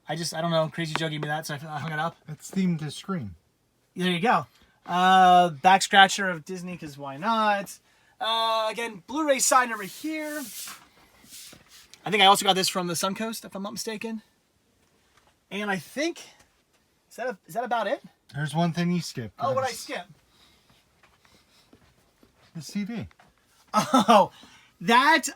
I don't know. Crazy Joe gave me that, so I hung it up.
It's themed to Scream.
There you go. Back scratcher of Disney, because why not? Again, Blu-ray sign over here. I think I also got this from the Suncoast, if I'm not mistaken. And I think, is that about it?
There's one thing you skipped.
Oh, what I skip?
The CD.
Oh, that,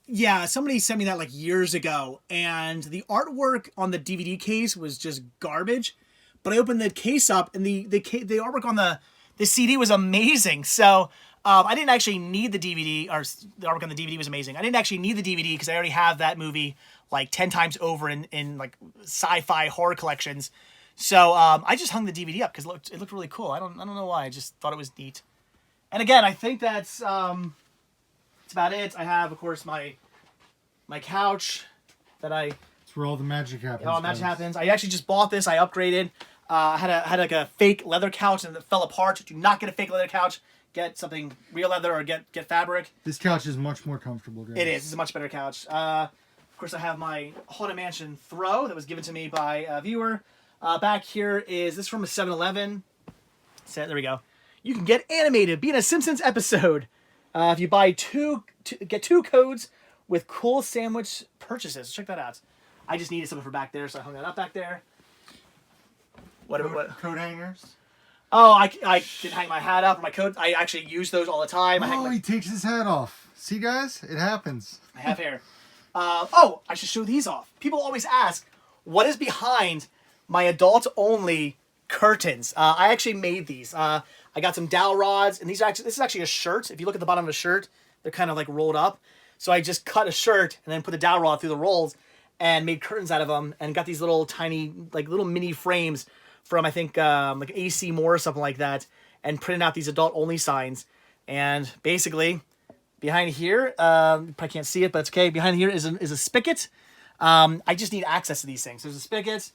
yeah, somebody sent me that like years ago, and the artwork on the DVD case was just garbage. But I opened the case up, and the artwork on the CD was amazing. So I didn't actually need the DVD, or the artwork on the DVD was amazing. I didn't actually need the DVD because I already have that movie like 10 times over in like sci-fi horror collections. So I just hung the DVD up because it looked really cool. I don't know why. I just thought it was neat. And again, I think that's about it. I have, of course, my couch that I.
It's where all the magic happens.
All the magic happens. I actually just bought this. I upgraded. I had like a fake leather couch and it fell apart. Do not get a fake leather couch. Get something real leather or get fabric.
This couch is much more comfortable, guys.
It is. It's a much better couch. Of course, I have my Haunted Mansion throw that was given to me by a viewer. Back here is this from a 7-Eleven. There we go. You can get animated, be in a Simpsons episode. If you buy get 2 codes with cool sandwich purchases. Check that out. I just needed something for back there, so I hung that up back there. What?
Coat hangers?
Oh, I didn't hang my hat up or my coat. I actually use those all the time.
He takes his hat off. See, guys? It happens.
I have hair. I should show these off. People always ask, what is behind my adult-only curtains? I actually made these. I got some dowel rods, and this is actually a shirt. If you look at the bottom of the shirt, they're kind of like rolled up. So I just cut a shirt and then put the dowel rod through the rolls and made curtains out of them and got these little tiny, like little mini frames from, I think, like AC Moore or something like that, and printed out these adult-only signs. And basically, behind here, you probably can't see it, but it's okay. Behind here is a spigot. I just need access to these things. There's a spigot.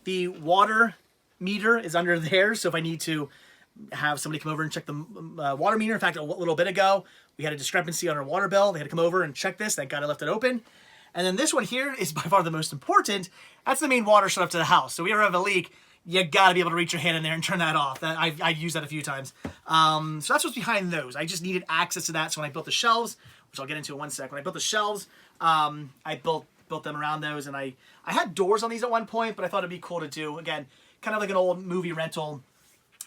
The water meter is under there, so if I need to have somebody come over and check the water meter. In fact, a little bit ago, we had a discrepancy on our water bill. They had to come over and check this. Thank God I left it open. And then this one here is by far the most important. That's the main water shut up to the house. So if we ever have a leak, you gotta be able to reach your hand in there and turn that off. I've used that a few times. So that's what's behind those. I just needed access to that. So when I built the shelves, which I'll get into in one sec, when I built the shelves, I built them around those, and I had doors on these at one point, but I thought it'd be cool to do, again, kind of like an old movie rental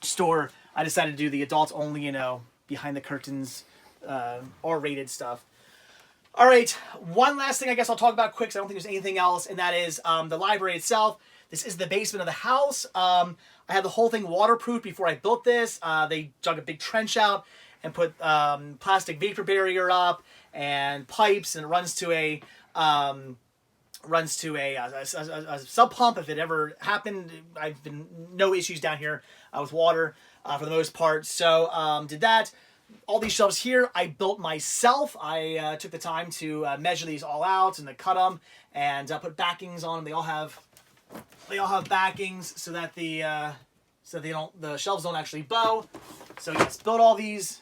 store. I decided to do the adults only, behind the curtains, R-rated stuff. All right, one last thing I guess I'll talk about quick, because I don't think there's anything else, and that is the library itself. This is the basement of the house. I had the whole thing waterproof before I built this. They dug a big trench out and put plastic vapor barrier up and pipes, and it runs to a sub pump if it ever happened. I've been no issues down here with water for the most part. So did that. All these shelves here I built myself. I took the time to measure these all out and to cut them and put backings on them. They all have backings so that the shelves don't actually bow. So yes, built all these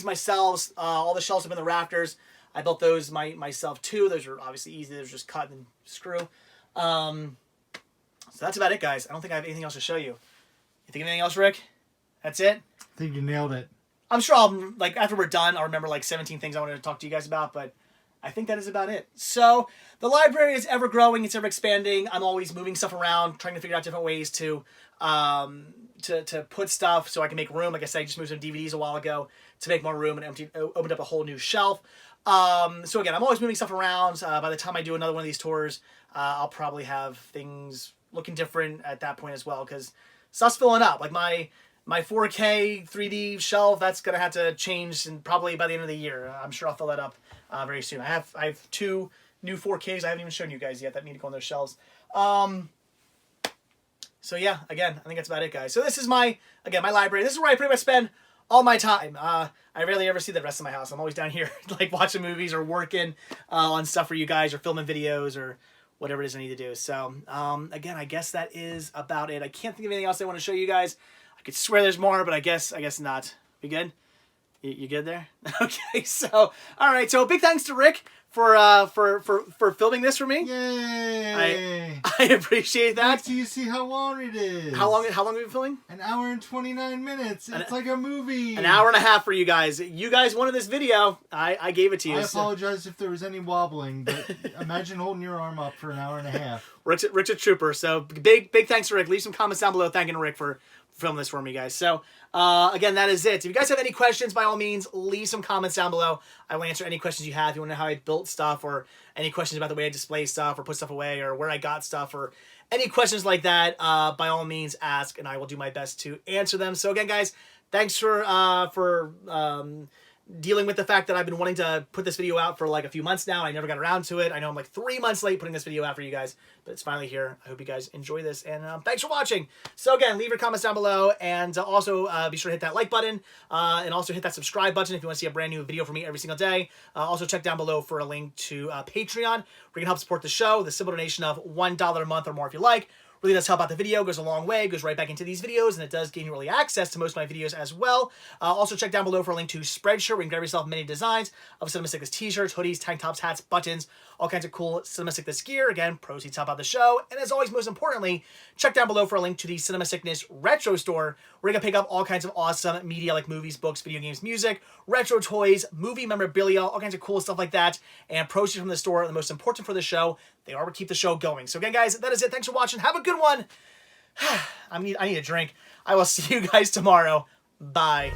myself. All the shelves have been the rafters. I built those myself too. Those are obviously easy. Those are just cut and screw. So that's about it, guys. I don't think I have anything else to show you. You think of anything else, Rick? That's it?
I think you nailed it.
I'm sure I'll, after we're done, I'll remember 17 things I wanted to talk to you guys about, but I think that is about it. So the library is ever growing. It's ever expanding. I'm always moving stuff around, trying to figure out different ways to put stuff so I can make room. Like I said, I just moved some DVDs a while ago to make more room and opened up a whole new shelf. So again, I'm always moving stuff around. By the time I do another one of these tours, I'll probably have things looking different at that point as well, because stuff's filling up. Like my 4K 3D shelf, that's gonna have to change, and probably by the end of the year. I'm sure I'll fill that up very soon. I have 2 new 4Ks I haven't even shown you guys yet that need to go on those shelves. So yeah, again, I think that's about it, guys. So this is my library. This is where I pretty much spend all my time. I rarely ever see the rest of my house. I'm always down here watching movies or working on stuff for you guys, or filming videos, or whatever it is I need to do. So again, I guess that is about it. I can't think of anything else I want to show you guys. I could swear there's more, but I guess not. We good? You good there? Okay, so all right. So big thanks to Rick for filming this for me.
Yay!
I appreciate that.
Wait till you see how long it is.
How long have we been filming?
An hour and 29 minutes. It's like a movie.
An hour and a half for you guys. You guys wanted this video. I gave it to you.
I apologize if there was any wobbling, but imagine holding your arm up for an hour and a half.
Rick's a trooper. So big thanks to Rick. Leave some comments down below thanking Rick for film this for me, guys. So, again, that is it. If you guys have any questions, by all means, leave some comments down below. I will answer any questions you have. If you want to know how I built stuff, or any questions about the way I display stuff, or put stuff away, or where I got stuff, or any questions like that, by all means, ask, and I will do my best to answer them. So, again, guys, thanks for dealing with the fact that I've been wanting to put this video out for like a few months now. I never got around to it. I know I'm like 3 months late putting this video out for you guys, but it's finally here. I hope you guys enjoy this, and thanks for watching. So again, leave your comments down below, and also be sure to hit that like button, and also hit that subscribe button if you want to see a brand new video from me every single day. Also check down below for a link to Patreon, where you can help support the show. The simple donation of $1 a month or more if you like really does help out the video, goes a long way, goes right back into these videos, and it does gain you early access to most of my videos as well. Also check down below for a link to Spreadshirt, where you can grab yourself many designs of Cinema Sickness t-shirts, hoodies, tank tops, hats, buttons, all kinds of cool Cinema Sickness gear. Again, proceeds help out the show. And as always, most importantly, check down below for a link to the Cinema Sickness Retro Store, where you can pick up all kinds of awesome media like movies, books, video games, music, retro toys, movie memorabilia, all kinds of cool stuff like that. And proceeds from the store are the most important for the show. They are what keep the show going. So again, guys, that is it. Thanks for watching. Have a good one. I need a drink. I will see you guys tomorrow. Bye.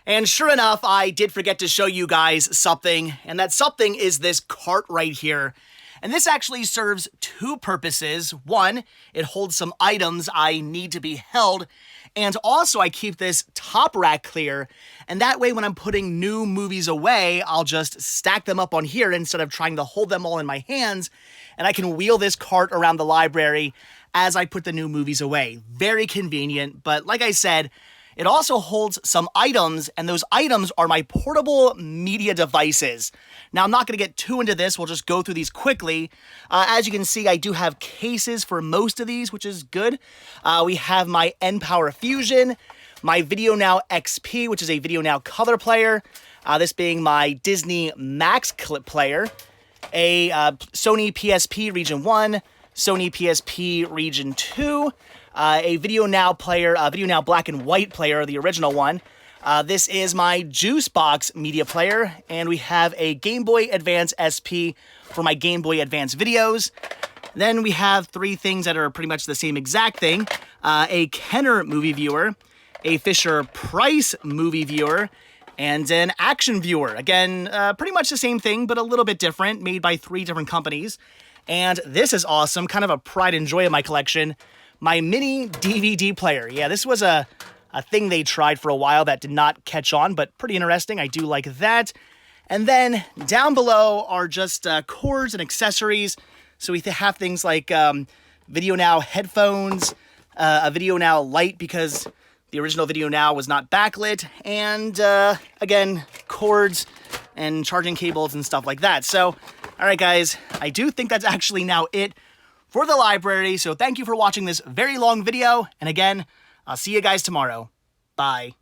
And sure enough, I did forget to show you guys something, and that something is this cart right here. And this actually serves two purposes. One, it holds some items I need to be held, and also I keep this top rack clear, and that way when I'm putting new movies away, I'll just stack them up on here instead of trying to hold them all in my hands, and I can wheel this cart around the library as I put the new movies away. Very convenient, but like I said, it also holds some items, and those items are my portable media devices. Now, I'm not going to get too into this. We'll just go through these quickly. As you can see, I do have cases for most of these, which is good. We have my NPower Fusion, my Video Now XP, which is a Video Now color player, this being my Disney Max clip player, a Sony PSP Region 1, Sony PSP Region 2, a Video Now player, Video Now Black and White player, the original one. This is my Juice Box media player, and we have a Game Boy Advance SP for my Game Boy Advance videos. Then we have three things that are pretty much the same exact thing. A Kenner movie viewer, a Fisher-Price movie viewer, and an action viewer. Again, pretty much the same thing, but a little bit different, made by 3 different companies. And this is awesome, kind of a pride and joy of my collection. My mini DVD player. Yeah, this was a thing they tried for a while that did not catch on, but pretty interesting. I do like that. And then down below are just cords and accessories. So we have things like Video Now headphones, a Video Now light because the original Video Now was not backlit, and again, cords and charging cables and stuff like that. So, all right, guys, I do think that's actually now it for the library. So thank you for watching this very long video. And again, I'll see you guys tomorrow. Bye.